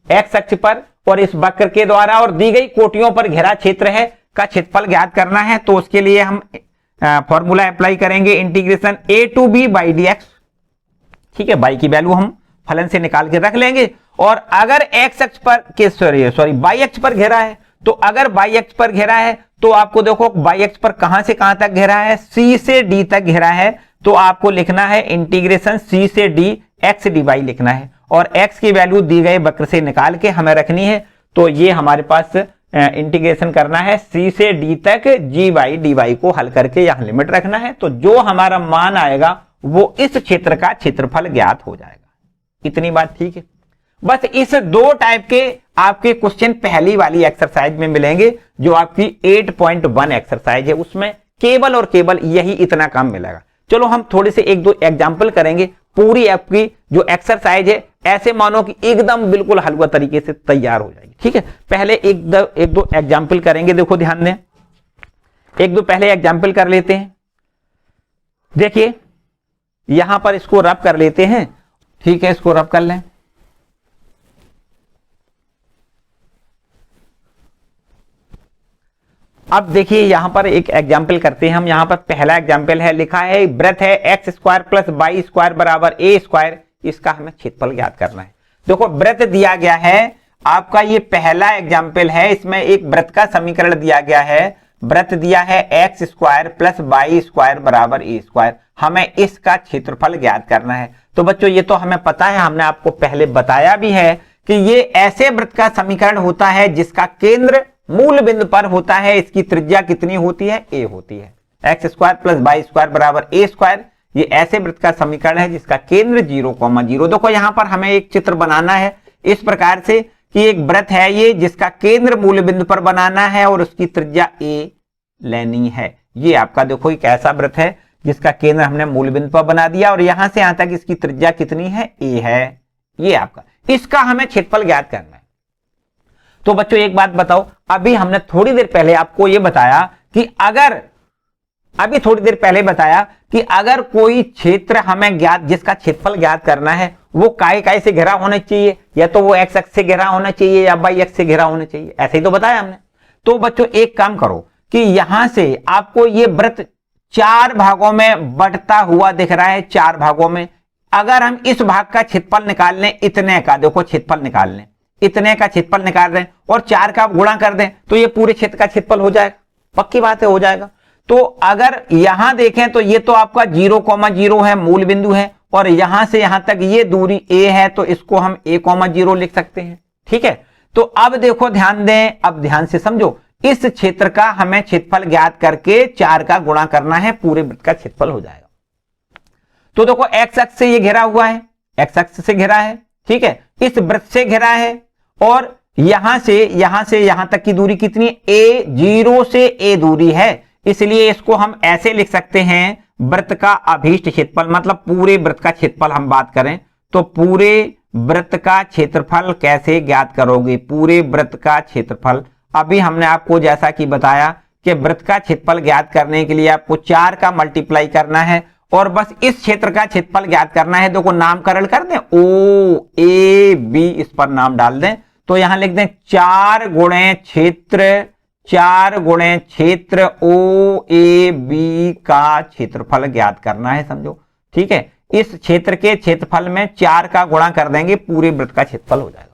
x अक्ष पर और इस वक्र के द्वारा और दी गई कोटियों पर घेरा क्षेत्र है का क्षेत्रफल ज्ञात करना है, तो उसके लिए हम फॉर्मूला अप्लाई करेंगे integration a to b by dx, ठीक है। बाई की वैल्यू हम फलन से निकाल के रख लेंगे। और अगर x अक्ष पर y अक्ष पर घेरा है, तो अगर y अक्ष पर घेरा है तो आपको देखो y अक्ष पर कहां से कहां तक घेरा है, C से D तक घेरा है, तो आपको लिखना है इंटीग्रेशन C से D x dy लिखना है, और x की वैल्यू दी गए वक्र से निकाल के हमें रखनी है। तो ये हमारे पास इंटीग्रेशन करना है C से D तक जी बाई डी बाई को हल करके यहां लिमिट रखना है, तो जो हमारा मान आएगा वो इस क्षेत्र का क्षेत्रफल ज्ञात हो जाएगा। इतनी बात ठीक है। बस इस 2 टाइप के आपके क्वेश्चन पहली वाली एक्सरसाइज में मिलेंगे, जो आपकी 8.1 एक्सरसाइज है, उसमें केवल और केवल यही इतना काम मिलेगा। चलो हम थोड़े से 1-2 एग्जाम्पल करेंगे। पूरी आपकी जो एक्सरसाइज है ऐसे मानो कि एकदम बिल्कुल हलवा तरीके से तैयार हो जाएगी, ठीक है। पहले एक दो एग्जाम्पल करेंगे, देखो ध्यान दें, 1-2 पहले एग्जाम्पल कर लेते हैं। देखिए यहां पर इसको रब कर लेते हैं, ठीक है, इसको रब कर लें। अब देखिए यहां पर एक एग्जाम्पल करते हैं हम। यहां पर पहला एग्जाम्पल है, लिखा है वृत्त है x square plus Y square बराबर a स्क्वायर, इसका हमें क्षेत्रफल ज्ञात करना है। देखो वृत्त दिया गया है आपका, ये पहला एग्जाम्पल है, इसमें एक वृत्त का समीकरण दिया गया है। वृत्त दिया है x square plus Y square बराबर a स्क्वायर, हमें इसका क्षेत्रफल ज्ञात करना है। तो बच्चों ये तो हमें पता है, हमने आपको पहले बताया भी है कि ये ऐसे वृत्त का समीकरण होता है जिसका केंद्र मूल बिंदु पर होता है। इसकी त्रिज्या कितनी होती है, a होती है। x square plus Y square बराबर a स्क्वायर, ये ऐसे वृत्त का समीकरण है जिसका केंद्र 0,0। देखो यहां पर हमें एक चित्र बनाना है इस प्रकार से कि एक वृत्त है ये, जिसका केंद्र मूल बिंदु पर बनाना है और उसकी त्रिज्या a लेनी है। ये आपका देखो एक ऐसा वृत्त है जिसका केंद्र हमने मूल बिंदु पर बना दिया, और यहां से यहां तक इसकी त्रिज्या कितनी है, a है। ये आपका, इसका हमें क्षेत्रफल ज्ञात करना है। तो बच्चों एक बात बताओ, अभी हमने थोड़ी देर पहले आपको यह बताया कि अगर कोई क्षेत्र हमें ज्ञात, जिसका क्षेत्रफल ज्ञात करना है, वो काय से घिरा होना चाहिए, या तो वो x अक्ष से घिरा होना चाहिए या y अक्ष से घिरा होना चाहिए, ऐसे ही तो बताया हमने। तो बच्चों एक काम करो कि यहां से आपको ये वृत्त 4 भागों में बंटता हुआ दिख रहा है, 4 भागों में। अगर हम इस भाग का क्षेत्रफल निकाल लें, इतने का देखो क्षेत्रफल निकाल लें, इतने का क्षेत्रफल निकाल दें और 4 का गुणा कर दें, तो ये पूरे क्षेत्र का क्षेत्रफल हो जाएगा। पक्की बात है, हो जाएगा। तो अगर यहां देखें तो ये तो आपका 0,0 है, मूल बिंदु है, और यहां से यहां तक ये दूरी a है, तो इसको हम a,0 लिख सकते हैं। ठीक है, तो अब देखो ध्यान दें, अब ध्यान से समझो, इस क्षेत्र का हमें क्षेत्रफल ज्ञात करके 4 का गुणा करना है, पूरे वृत्त का क्षेत्रफल हो जाएगा। तो देखो एक्स अक्ष से ये घिरा हुआ है, एक्स अक्ष से घिरा है, ठीक है, इस वृत्त से घिरा है, और यहां से यहां तक की दूरी कितनी, a, 0 से a दूरी है, इसलिए इसको हम ऐसे लिख सकते हैं, वृत्त का अभीष्ट क्षेत्रफल, मतलब पूरे वृत्त का क्षेत्रफल हम बात करें तो पूरे वृत्त का क्षेत्रफल कैसे ज्ञात करोगे, पूरे वृत्त का क्षेत्रफल, अभी हमने आपको जैसा कि बताया कि वृत्त का क्षेत्रफल ज्ञात करने के लिए आपको 4 का मल्टीप्लाई करना है, और बस इस क्षेत्र का क्षेत्रफल ज्ञात करना है। देखो नामकरण कर दें, ओ ए बी, इस पर नाम डाल दें, तो यहां लिख दें 4 गुणे क्षेत्र, 4 गुणे क्षेत्र ओ ए बी का क्षेत्रफल ज्ञात करना है, समझो। ठीक है, इस क्षेत्र के क्षेत्रफल में 4 का गुणा कर देंगे, पूरे वृत्त का क्षेत्रफल हो जाएगा।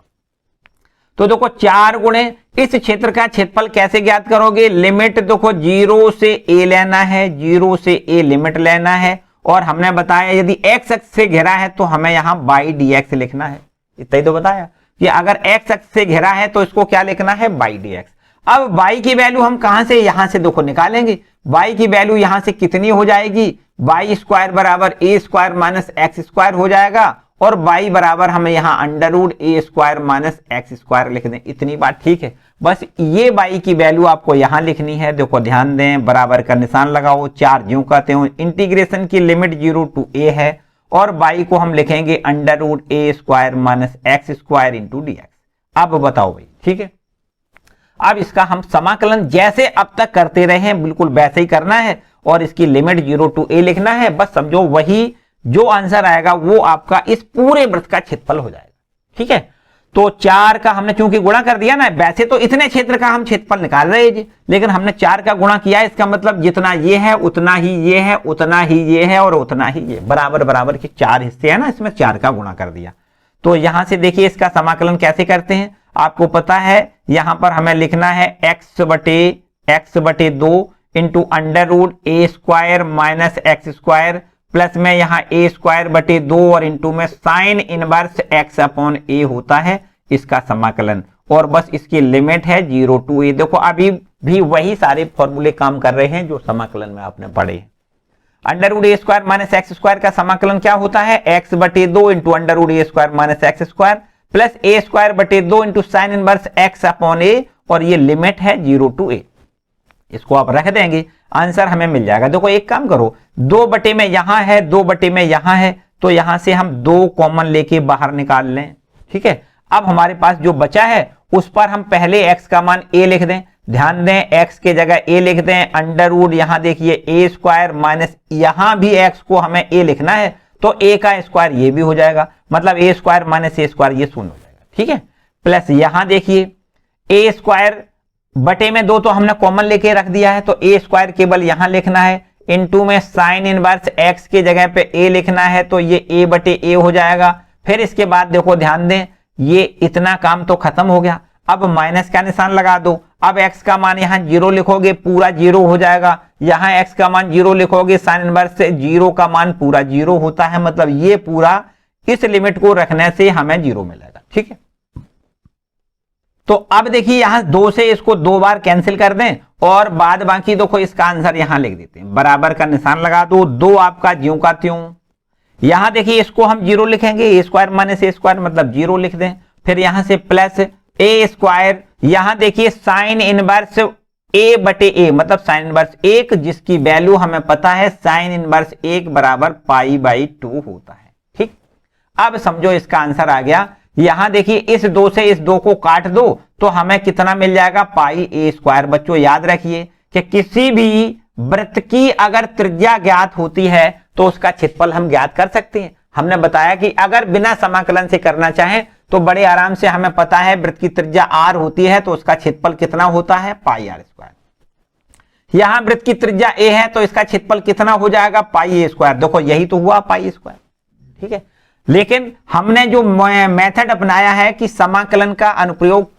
तो देखो 4 गुणे इस क्षेत्र का क्षेत्रफल कैसे ज्ञात करोगे, लिमिट देखो 0 से a लेना है, 0 से a लिमिट लेना है, और हमने बताया यदि x अक्ष से घिरा है तो हमें यहां y dx लिखना है, इतना ही तो बताया कि अगर x अक्ष से घिरा है तो इसको क्या लिखना है, y dx। अब y की वैल्यू हम कहां से, यहां से देखो निकालेंगे, y की वैल्यू यहां से कितनी हो जाएगी, y स्क्वायर बराबर a square minus x square हो जाएगा, और y बराबर हमें यहां under root a square minus x square लिख दें, इतनी बात ठीक है। बस ये y की वैल्यू आपको यहां लिखनी है, देखो ध्यान दें, बराबर का निशान लगाओ, 4 ज्यों कहते हो, इंटीग्रेशन की लिमिट 0 to a है, और y को हम लिखेंगे under root a square minus x square into d x. अब बताओ भाई, ठीक है, अब इसका हम समाकलन जैसे अब तक करते रहे हैं बिल्कुल वैसे ही करना है, और इसकी लिमिट 0 to a लिखना है, बस समझो वही जो आंसर आएगा वो आपका इस पूरे वृत्त का क्षेत्रफल हो जाएगा। ठीक है, तो 4 का हमने चूंकि गुणा कर दिया ना, वैसे तो इतने क्षेत्र का हम क्षेत्रफल निकाल रहे हैं, लेकिन हमने 4 का गुणा किया, इसका मतलब जितना ये है उतना ही ये है, उतना ही ये है, और उतना ही ये, बराबर बराबर के 4 हिस्से है ना, इसमें 4 का गुणा कर दिया। तो यहां से देखिए इसका समाकलन कैसे करते हैं, आपको पता है यहां पर हमें लिखना है x बटे 2 into under root a square minus x square, plus में यहाँ a स्क्वायर बटे 2 और इंटू में sine inverse x upon a होता है इसका समाकलन, और बस इसकी लिमिट है 0 to a। देखो अभी भी वही सारे फॉर्मूले काम कर रहे हैं जो समाकलन में आपने पढ़े हैं। Under root a square minus x square का समाकलन क्या होता है, x बटे 2 into under root a square minus x square plus a square बटे 2 into sine inverse x upon a, और ये लिमिट है 0 to a। इसको आप रख देंगे, आंसर हमें मिल जाएगा। देखो एक काम करो, 2 बटे में यहां है, 2 बटे में यहां है, तो यहां से हम 2 कॉमन लेके बाहर निकाल लें। ठीक है, अब हमारे पास जो बचा है उस पर हम पहले x का मान a लिख दें, ध्यान दें x के जगह a लिख दें, अंडर रूट यहां देखिए a स्क्वायर माइनस यहां भी x को हमें a लिखना है, तो a का स्क्वायर ये भी हो जाएगा, मतलब a square minus a square ये शून्य हो जाएगा। ठीक है, प्लस यहां देखिए a स्क्वायर बटे में 2 तो हमने कॉमन लेके रख दिया है, तो a स्क्वायर केवल यहां लिखना है, इनटू में साइन इनवर्स x के जगह पे a लिखना है, तो ये a बटे a हो जाएगा। फिर इसके बाद देखो ध्यान दें, ये इतना काम तो खत्म हो गया, अब माइनस का निशान लगा दो, अब x का मान यहां 0 लिखोगे, पूरा 0 हो जाएगा, यहां x का मान 0 लिखोगे, साइन इनवर्स से 0 का मान पूरा 0 होता है, मतलब ये पूरा इस लिमिट को रखने से हमें 0 मिलेगा। ठीक है, तो अब देखिए यहां 2 से इसको 2 बार कैंसिल कर दें, और बाद बाकी देखो इसका आंसर यहां लिख देते हैं, बराबर का निशान लगा दो, 2 आपका ज्यों का त्यों, यहां देखिए इसको हम 0 लिखेंगे, a square minus a square मतलब 0 लिख दें, फिर यहां से प्लस a स्क्वायर, यहां देखिए साइन इनवर्स a बटे a मतलब साइन इनवर्स 1, जिसकी वैल्यू हमें पता है साइन इनवर्स 1 बराबर पाई बाई 2 होता है। ठीक, अब समझो इसका आंसर आ गया। यहां देखिए इस 2 से इस 2 को काट दो तो हमें कितना मिल जाएगा, पाई a स्क्वायर। बच्चों याद रखिए कि किसी भी वृत्त की अगर त्रिज्या ज्ञात होती है तो उसका क्षेत्रफल हम ज्ञात कर सकते हैं। हमने बताया कि अगर बिना समाकलन से करना चाहें तो बड़े आराम से, हमें पता है वृत्त की त्रिज्या r होती है तो उसका क्षेत्रफल कितना होता है, पाई r स्क्वायर। यहां वृत्त की त्रिज्या a है तो इसका क्षेत्रफल कितना हो जाएगा, पाई a स्क्वायर। देखो यही तो हुआ, पाई स्क्वायर। ठीक है, लेकिन हमने जो मेथड अपनाया है कि समाकलन का अनुप्रयोग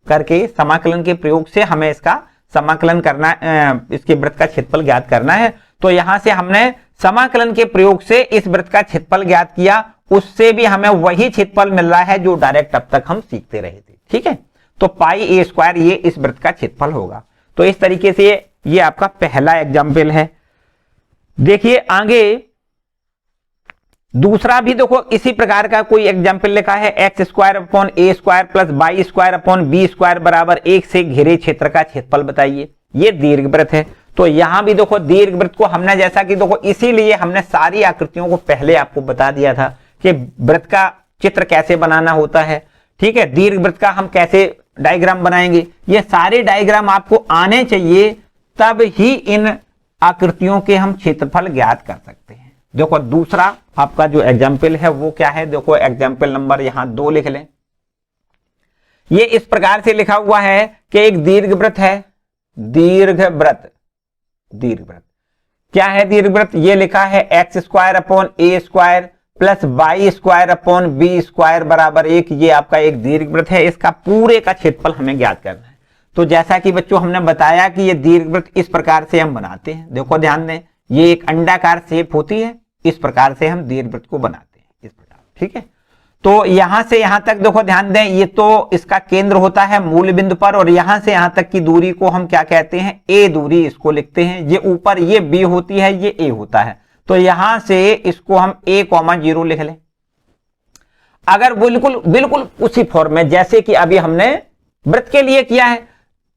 करके, समाकलन के प्रयोग से हमें इसका समाकलन करना, इसके वृत्त का क्षेत्रफल ज्ञात करना है। तो यहां से हमने समाकलन के प्रयोग से इस वृत्त का क्षेत्रफल ज्ञात किया, उससे भी हमें वही क्षेत्रफल मिल रहा है जो डायरेक्ट अब तक हम सीखते रहे थे। ठीक है, तो पाई ए स्क्वायर ये इस वृत्त का क्षेत्रफल होगा। तो इस तरीके से ये आपका पहला एग्जाम्पल है। देखिए आगे दूसरा भी देखो इसी प्रकार का कोई एग्जाम्पल लिखा है, X square upon A square plus Y square upon B square बराबर 1 से घिरे क्षेत्र का क्षेत्रफल बताइए। ये दीर्घवृत्त है। तो यहां भी देखो दीर्घवृत्त को हमने जैसा कि देखो इसीलिए हमने सारी आकृतियों को पहले आपको बता दिया था कि वृत्त का चित्र कैसे बनाना होता है। ठीक है, दीर्घवृत्त का हम कैसे डायग्राम बनाएंगे, ये सारे डायग्राम आपको आने चाहिए, तब ही इन आकृतियों के हम क्षेत्रफल ज्ञात कर सकते हैं। देखो दूसरा आपका जो एग्जाम्पल है वो क्या है, देखो एग्जाम्पल नंबर यहां 2 लिख लें। ये इस प्रकार से लिखा हुआ है कि एक दीर्घवृत्त है, दीर्घवृत्त क्या है दीर्घवृत्त, ये लिखा है X square upon A square plus Y square upon B square बराबर 1। ये आपका एक दीर्घवृत्त है, इसका पूरे का क्षेत्रफल हमें ज्ञात करना है। तो जैसा कि बच्चों हमने बताया कि ये दीर्घवृत्त इस प्रकार से हम बनाते हैं। देखो ध्यान दें, ये एक अंडाकार शेप होती है, इस प्रकार से हम दीर्घवृत्त को बनाते हैं इस प्रकार। ठीक है, तो यहां से यहां तक देखो ध्यान दें, ये तो इसका केंद्र होता है मूल बिंदु पर, और यहां से यहां तक की दूरी को हम क्या कहते हैं, ए दूरी इसको लिखते हैं। ये ऊपर ये बी होती है, ये ए होता है। तो यहां से इसको हम a,0 लिख लें। अगर बिल्कुल उसी फॉर्म में जैसे कि अभी हमने वृत्त के लिए किया है,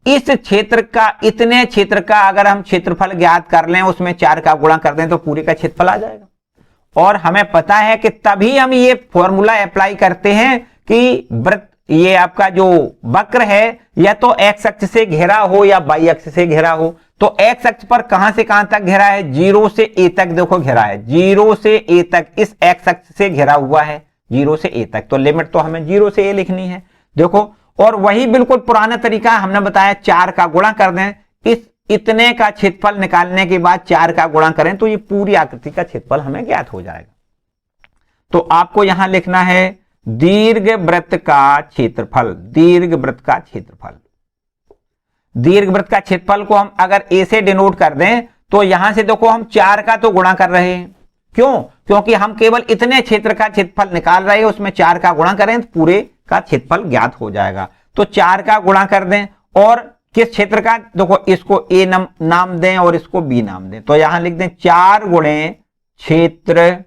इस क्षेत्र का, इतने क्षेत्र का अगर हम क्षेत्रफल ज्ञात कर लें, उसमें 4 का गुणा कर दें तो पूरे का क्षेत्रफल आ जाएगा। और हमें पता है कि तभी हम ये फॉर्मूला अप्लाई करते हैं कि वृत्त, ये आपका जो वक्र है या तो एक्स अक्ष से घेरा हो या वाई अक्ष से घेरा हो। तो एक्स अक्ष पर कहां से कहां तक घेरा है, 0 से ए तक देखो घेरा है, 0 से ए तक इस एक्स अक्ष से घेरा हुआ है 0 से ए तक। तो लिमिट तो हमें 0 से ए लिखनी है देखो। और वही बिल्कुल पुराना तरीका हमने बताया, 4 का गुणा कर दें, इस इतने का क्षेत्रफल निकालने के बाद 4 का गुणा करें तो ये पूरी आकृति का क्षेत्रफल हमें ज्ञात हो जाएगा। तो आपको यहां लिखना है दीर्घवृत्त का क्षेत्रफल, दीर्घवृत्त का क्षेत्रफल। दीर्घवृत्त का क्षेत्रफल को हम अगर ए से डिनोट कर दें तो यहां से देखो हम 4 का तो गुणा कर रहे हैं, क्यों, क्योंकि हम केवल इतने क्षेत्र का क्षेत्रफल निकाल रहे हैं, उसमें 4 का गुणा करें तो पूरे का क्षेत्रफल ज्ञात हो जाएगा। तो 4 का गुणा कर दें, और किस क्षेत्र का, देखो इसको ए नाम दें और इसको बी नाम दें। तो यहां लिख दें 4 गुणे क्षेत्र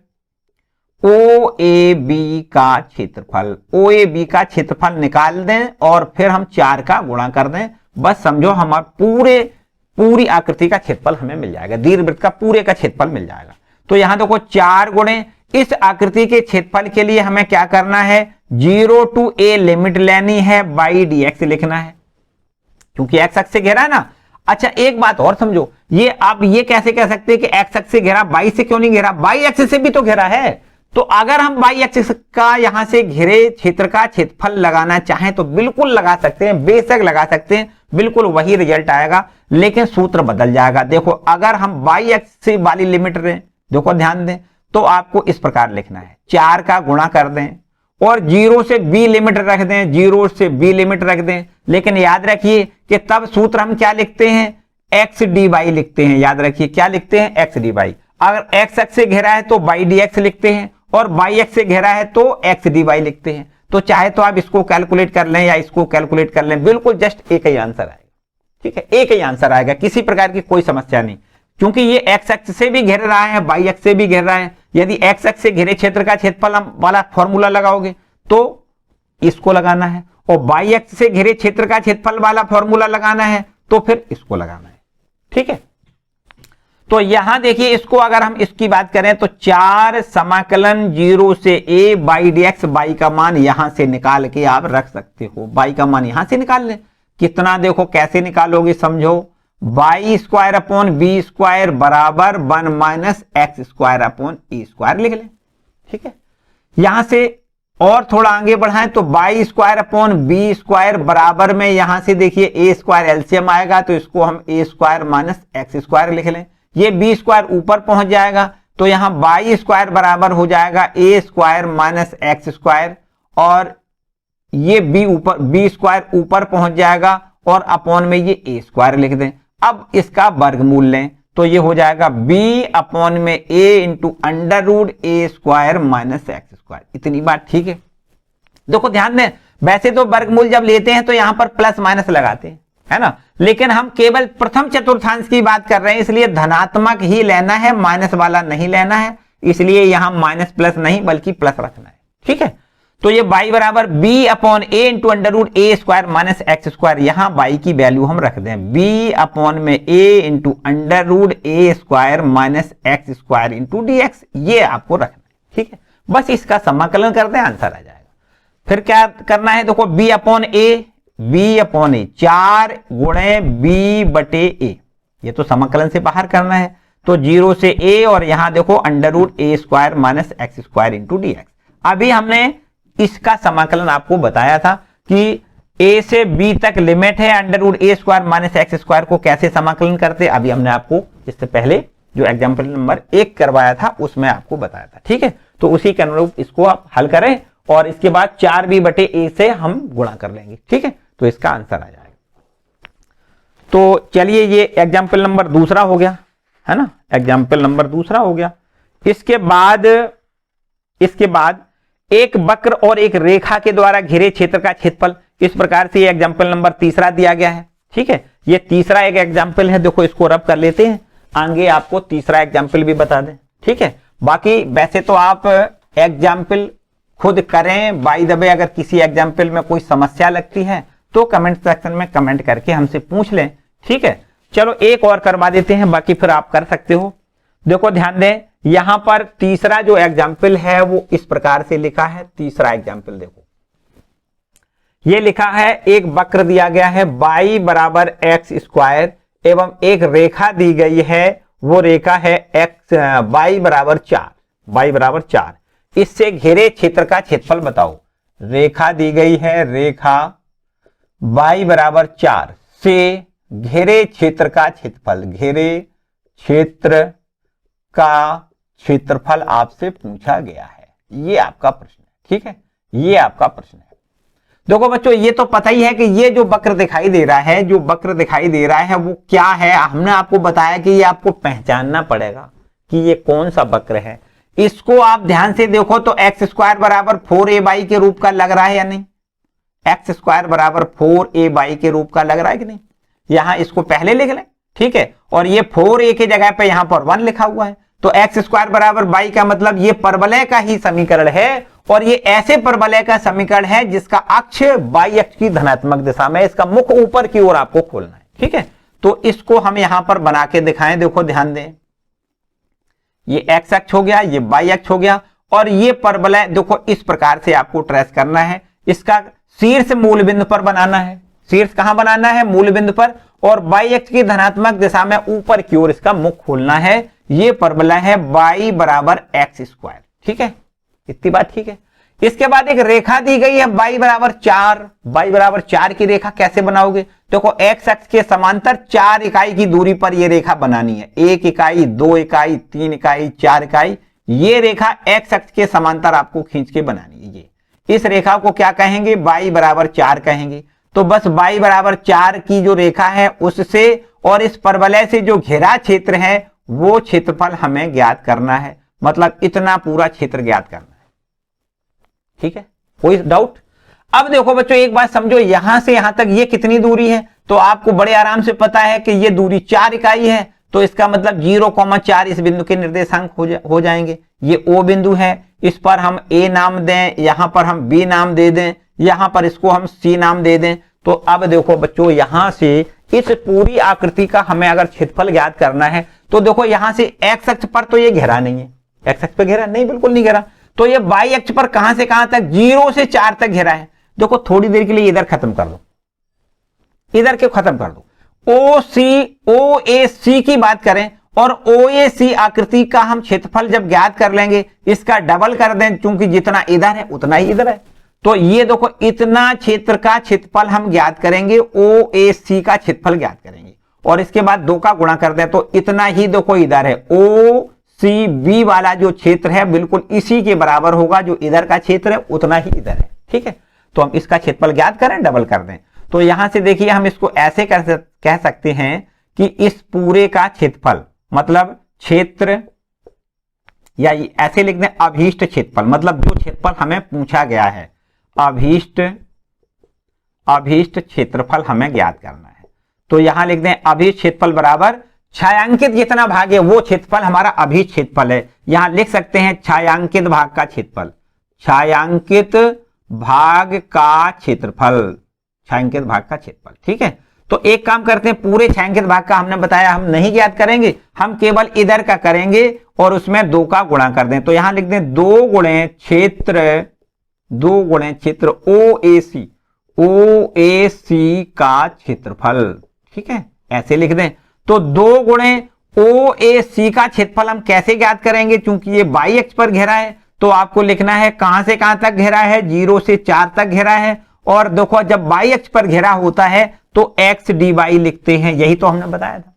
ओ ए बी का क्षेत्रफल, ओ ए बी का क्षेत्रफल निकाल दें और फिर हम 4 का गुणा कर दें। बस समझो हमारे पूरी आकृति का क्षेत्रफल हमें मिल जाएगा, दीर्घवृत्त का पूरे का क्षेत्रफल मिल जाएगा। तो यहां देखो 4 गुणे इस आकृति के क्षेत्रफल के लिए हमें क्या करना है, 0 to a लिमिट लेनी है, बाई dx लिखना है, क्योंकि x अक्ष से घेरा है ना। अच्छा एक बात और समझो, ये आप ये कैसे कह सकते हैं कि x अक्ष से घेरा, y से क्यों नहीं घेरा, y अक्ष से भी तो घेरा है। तो अगर हम y अक्ष का यहां से घिरे क्षेत्र का क्षेत्रफल लगाना चाहें तो बिल्कुल लगा सकते हैं, बेशक लगा सकते हैं, बिल्कुल वही रिजल्ट आएगा, लेकिन सूत्र बदल जाएगा। देखो अगर हम y अक्ष से वाली लिमिट लें, देखो ध्यान दें, तो आपको इस प्रकार लिखना है, 4 का गुणा कर दें और 0 से b लिमिट रख दें, 0 से b लिमिट रख दें। लेकिन याद रखिए कि तब सूत्र हम क्या लिखते हैं, x dy लिखते हैं। याद रखिए क्या लिखते हैं, x dy। अगर x अक्ष से घेरा है तो y dx लिखते हैं, और y अक्ष से घेरा है तो x dy लिखते हैं। तो चाहे तो आप इसको कैलकुलेट कर लें या इसको कैलकुलेट कर लें, बिल्कुल जस्ट एक ही आंसर आएगा। ठीक है, एक ही आंसर आएगा, किसी प्रकार की कोई समस्या नहीं, क्योंकि ये x अक्ष से भी घेर रहा है, y अक्ष से भी घेर रहा है। यदि x अक्ष से घिरे क्षेत्र का क्षेत्रफल वाला फॉर्मूला लगाओगे तो इसको लगाना है, और y अक्ष से घिरे क्षेत्र का क्षेत्रफल वाला फॉर्मूला लगाना है तो फिर इसको लगाना है। ठीक है, तो यहां देखिए इसको अगर हम इसकी बात करें तो 4 समाकलन 0 से a बाई dx, y का मान यहां से निकाल के आप रख सकते हो, y का मान यहां से निकाल लें। कितना, देखो कैसे निकालोगे, समझो, y square upon B square बराबर 1 minus x square upon e square लिख लें। ठीक है, यहां से और थोड़ा आगे बढ़ाएं तो y square upon B square बराबर में यहां से देखिए ए स्क्वायर एलसीएम आएगा, तो इसको हम ए स्क्वायर माइनस एक्स स्क्वायर लिख लें। ये बी स्क्वायर ऊपर पहुंच जाएगा तो यहां वाई स्क्वायर बराबर हो जाएगा ए स्क्वायर माइनस एक्स स्क्वायर, और ये बी स्क्वायर ऊपर पहुंच जाएगा और अपॉन में ये a स्क्वायर लिख दें। अब इसका वर्गमूल लें तो ये हो जाएगा b अपॉन में a into under root a square minus x square. इतनी बात ठीक है। देखो ध्यान दें, वैसे तो वर्गमूल जब लेते हैं तो यहां पर प्लस माइनस लगाते हैं, है ना, लेकिन हम केवल प्रथम चतुर्थांश की बात कर रहे हैं, इसलिए धनात्मक ही लेना है, माइनस वाला नहीं लेना है, इसलिए यहां माइनस प्लस नहीं बल्कि प्लस रखना है। ठीक है, तो ये y बराबर b अपॉन a into under root a square minus x square, यहां y की वैल्यू हम रख दें b अपॉन में a into under root a square minus x square into dx, ये आपको रखना है। ठीक है, बस इसका समाकलन कर दें, आंसर आ जाएगा। फिर क्या करना है, देखो b अपॉन a 4 गुणे b बटे a, ये तो समाकलन से बाहर करना है, तो 0 से a और यहां देखो under root a square minus x square into dx। अभी हमने इसका समाकलन आपको बताया था कि a से b तक लिमिट है under root a square minus x square को कैसे समाकलन करते, अभी हमने आपको इससे पहले जो एग्जाम्पल नंबर 1 करवाया था उसमें आपको बताया था। ठीक है, तो उसी के अनुरूप इसको आप हल करें और इसके बाद 4b बटे a से हम गुणा कर लेंगे। ठीक है, तो इसका आंसर आ जाएगा। तो चलिए ये एग्जाम्पल नंबर दूसरा हो गया, है ना, एग्जाम्पल नंबर दूसरा हो गया। इसके बाद एक वक्र और एक रेखा के द्वारा घिरे क्षेत्र का क्षेत्रफल, इस प्रकार से ये एग्जाम्पल नंबर तीसरा दिया गया है। ठीक है, ये तीसरा एक एग्जाम्पल है, देखो इसको रब कर लेते हैं, आगे आपको तीसरा एग्जाम्पल भी बता दें। ठीक है, बाकी वैसे तो आप एग्जाम्पल खुद करें, बाय द वे अगर किसी एग्जाम्पल में कोई समस्या लगती है तो कमेंट सेक्शन में कमेंट करके हमसे पूछ लें। ठीक है, चलो एक और करवा देते हैं, बाकी फिर आप कर सकते हो। देखो ध्यान दें, यहां पर तीसरा जो एग्जाम्पल है वो इस प्रकार से लिखा है। तीसरा एग्जाम्पल देखो, ये लिखा है, एक वक्र दिया गया है y बराबर एक्स स्क्वायर एवं एक रेखा दी गई है, वो रेखा है y बराबर 4, इससे घिरे क्षेत्र का क्षेत्रफल बताओ। रेखा दी गई है, रेखा y बराबर 4 से घेरे क्षेत्र का क्षेत्रफल, घेरे क्षेत्र का क्षेत्रफल आपसे पूछा गया है, ये आपका प्रश्न है। ठीक है, ये आपका प्रश्न है। देखो बच्चों, ये तो पता ही है कि ये जो वक्र दिखाई दे रहा है, जो वक्र दिखाई दे रहा है वो क्या है, हमने आपको बताया कि ये आपको पहचानना पड़ेगा कि ये कौन सा वक्र है। इसको आप ध्यान से देखो तो एक्स स्क्वायर बराबर 4a के रूप का लग रहा है या नहीं, एक्स स्क्वायर बराबर 4a के रूप का लग रहा है कि नहीं। यहां इसको पहले लिख लें, ठीक है, और ये 4a की जगह पे यहां पर 1 लिखा हुआ है, तो एक्स स्क्वायर बराबर y का मतलब ये परवलय का ही समीकरण है, और ये ऐसे परवलय का समीकरण है जिसका अक्ष y अक्ष की धनात्मक दिशा में, इसका मुख ऊपर की ओर आपको खोलना है। ठीक है, तो इसको हम यहां पर बना के दिखाएं। देखो ध्यान दें, ये x अक्ष हो गया, ये y अक्ष हो गया, और ये परवलय देखो इस प्रकार से आपको ट्रेस करना है। इसका शीर्ष मूल बिंदु पर बनाना है, शीर्ष कहां बनाना है, मूल बिंदु पर, और y अक्ष की धनात्मक दिशा में ऊपर की ओर इसका मुख खोलना है। ये परवलय है y बराबर एक्स स्क्वायर। ठीक है, इतनी बात ठीक है। इसके बाद एक रेखा दी गई है y बराबर 4 की रेखा कैसे बनाओगे, देखो x अक्ष के समांतर 4 इकाई की दूरी पर ये रेखा बनानी है, 1 इकाई, 2 इकाई, 3 इकाई, 4 इकाई, ये रेखा x अक्ष के समांतर आपको खींच के बनानी है। ये इस रेखा को क्या कहेंगे, y बराबर 4 कहेंगे। तो बस y बराबर 4 की जो रेखा है उससे और इस परवलय से जो घेरा क्षेत्र है वो क्षेत्रफल हमें ज्ञात करना है, मतलब इतना पूरा क्षेत्र ज्ञात करना है। ठीक है, कोई डाउट। अब देखो बच्चों, एक बात समझो, यहां से यहां तक ये कितनी दूरी है, तो आपको बड़े आराम से पता है कि ये दूरी 4 इकाई है, तो इसका मतलब 0,4 इस बिंदु के निर्देशांक हो जाएंगे। ये O बिंदु है, इस पर हम A नाम दें, यहां पर हम B नाम दे दें, यहां पर इसको हम C नाम दे दें। तो अब देखो बच्चों, यहां से इस पूरी आकृति का हमें अगर क्षेत्रफल ज्ञात करना है तो देखो यहां से x अक्ष पर तो ये घेरा नहीं है, x अक्ष पर घेरा नहीं, बिल्कुल नहीं घेरा, तो ये y अक्ष पर कहां से कहां तक, 0 से 4 तक घेरा है। देखो थोड़ी देर के लिए इधर खत्म कर दो, इधर क्यों खत्म कर दो, OAC की बात करें और OAC आकृति का हम क्षेत्रफल जब ज्ञात कर लेंगे, इसका डबल कर दें, क्योंकि जितना इधर है उतना ही इधर है, तो ये देखो इतना क्षेत्र का क्षेत्रफल हम ज्ञात करेंगे, OAC का क्षेत्रफल ज्ञात करेंगे, और इसके बाद 2 का गुणा कर दें तो इतना ही देखो इधर है, OCB वाला जो क्षेत्र है बिल्कुल इसी के बराबर होगा, जो इधर का क्षेत्र है उतना ही इधर है। ठीक है, तो हम इसका क्षेत्रफल ज्ञात करें, डबल कर दें, तो यहां से देखिए हम इसको ऐसे कह सकते हैं कि इस पूरे का क्षेत्रफल, मतलब क्षेत्र, या ऐसे लिख दें अभीष्ट क्षेत्रफल, मतलब जो क्षेत्रफल हमें पूछा गया है, अभीष्ट क्षेत्रफल हमें ज्ञात करना है। तो यहां लिख दें अभीष्ट क्षेत्रफल बराबर छायांकित जितना भाग है वो क्षेत्रफल हमारा अभीष्ट क्षेत्रफल है। यहां लिख सकते हैं छायांकित भाग का क्षेत्रफल, छायांकित भाग का क्षेत्रफल, छायांकित भाग का क्षेत्रफल। ठीक है, तो एक काम करते हैं, पूरे छायांकित भाग का हमने बताया हम नहीं ज्ञात करेंगे, हम केवल इधर का करेंगे और उसमें 2 का गुणा कर दें। तो यहां लिख दें 2 गुणे क्षेत्र OAC का क्षेत्रफल। ठीक है, ऐसे लिख दें। तो 2 गुणे OAC का क्षेत्रफल हम कैसे ज्ञात करेंगे, क्योंकि ये y अक्ष पर घेरा है, तो आपको लिखना है कहां से कहां तक घेरा है, 0 से 4 तक घेरा है। और देखो जब y अक्ष पर घेरा होता है तो x dy लिखते हैं, यही तो हमने बताया था,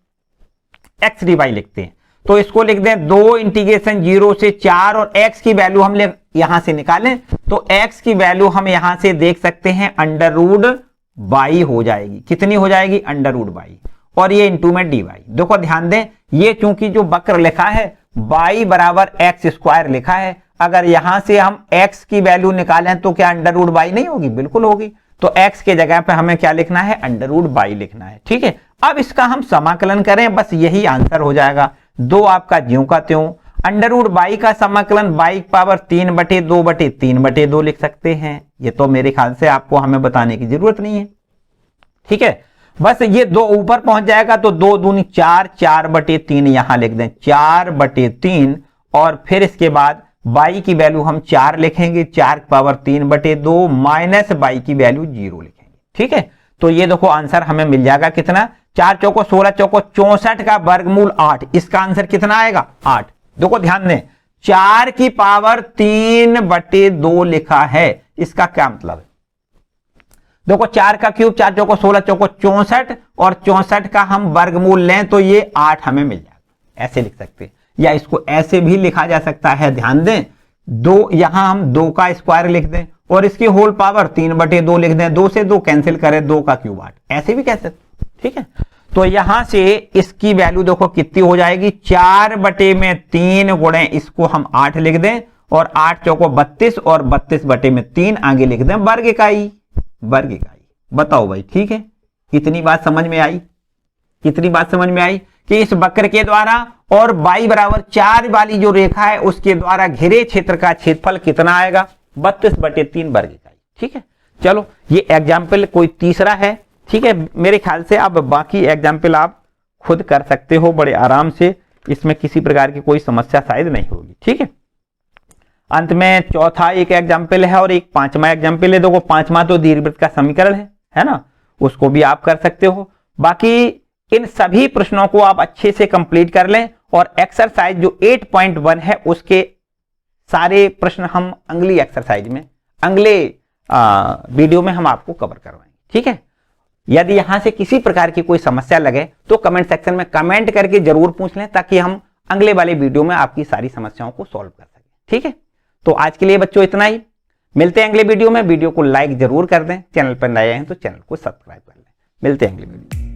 x dy लिखते हैं। तो इसको लिख दें 2 इंटीग्रेशन 0 से 4 और x की वैल्यू हम यहां से निकालें तो x की वैल्यू हम यहां से देख सकते हैं √y हो जाएगी। कितनी हो जाएगी? √y, और ये इंटू में dy। देखो ध्यान दें, ये चूंकि जो वक्र लिखा है y बराबर x² लिखा है, अगर यहां से हम x की वैल्यू निकालें तो क्या √y नहीं होगी? बिल्कुल होगी। तो x के जगह पे हमें क्या लिखना है? √y लिखना है। ठीक है, अब इसका हम समाकलन करें, बस यही आंसर हो जाएगा। 2 आपका ज्यों का त्यों, √y का समाकलन y पावर 3/2/3/2 लिख सकते हैं। ये तो मेरे ख्याल से आपको हमें बताने की जरूरत नहीं है। ठीक है, बस ये 2 ऊपर पहुंच जाएगा तो 2 दूनी 4, 4/3 यहां लिख दें, 4/3, और फिर इसके बाद y की वैल्यू हम 4 लिखेंगे, 4 पावर 3/2 माइनस y की वैल्यू 0 लिखेंगे। ठीक है, तो ये देखो आंसर हमें मिल जाएगा कितना, 4 चौको 16 चौको 64 का वर्गमूल 8। इसका आंसर कितना आएगा? 8। देखो ध्यान दें, 4 की पावर 3/2 लिखा है, इसका क्या मतलब है? देखो 4 का क्यूब, 4 चौको 16 चौको 64, और 64 का हम वर्गमूल लें तो ये 8 हमें मिल जाएगा। ऐसे लिख सकते हैं, या इसको ऐसे भी लिखा जा सकता है। ध्यान दें, 2 यहां हम 2 का स्क्वायर लिख दें और इसकी होल पावर 3/2 लिख दें, 2 से 2 कैंसिल करें, 2 का क्यूब 8, ऐसे भी कह सकते। ठीक है, तो यहां से इसकी वैल्यू देखो कितनी हो जाएगी, 4/3 गुणे इसको हम 8 लिख दें, और 8 चौको 32, और 32/3 आगे लिख दें वर्ग इकाई। बताओ भाई, ठीक है, कितनी बात समझ में आई? कितनी बात समझ में आई कि इस वक्र के द्वारा और y बराबर 4 वाली जो रेखा है उसके द्वारा घिरे क्षेत्र का क्षेत्रफल कितना आएगा? 32/3 वर्ग इकाई। ठीक है, चलो ये एग्जाम्पल कोई तीसरा है। ठीक है, मेरे ख्याल से अब बाकी एग्जाम्पल आप खुद कर सकते हो बड़े आराम से, इसमें किसी प्रकार की कोई समस्या शायद नहीं होगी। ठीक है, अंत में चौथा एक एग्जाम्पल है और एक 5वां एग्जाम्पल है। देखो 5वां तो दीर्घवृत्त का समीकरण है ना, उसको भी आप कर सकते हो। बाकी इन सभी प्रश्नों को आप अच्छे से कंप्लीट कर लें, और एक्सरसाइज जो 8.1 है उसके सारे प्रश्न हम अगली एक्सरसाइज में, अगले वीडियो में हम आपको कवर करवाएंगे। ठीक है, यदि यहां से किसी प्रकार की कोई समस्या लगे तो कमेंट सेक्शन में कमेंट करके जरूर पूछ लें, ताकि हम अगले वाले वीडियो में आपकी सारी समस्याओं को सॉल्व कर सकें। ठीक है, तो आज के लिए बच्चों इतना ही, मिलते हैं अगले वीडियो में। वीडियो को लाइक जरूर कर दें, चैनल पर नए हैं तो चैनल को सब्सक्राइब कर लें। मिलते हैं अगले वीडियो में।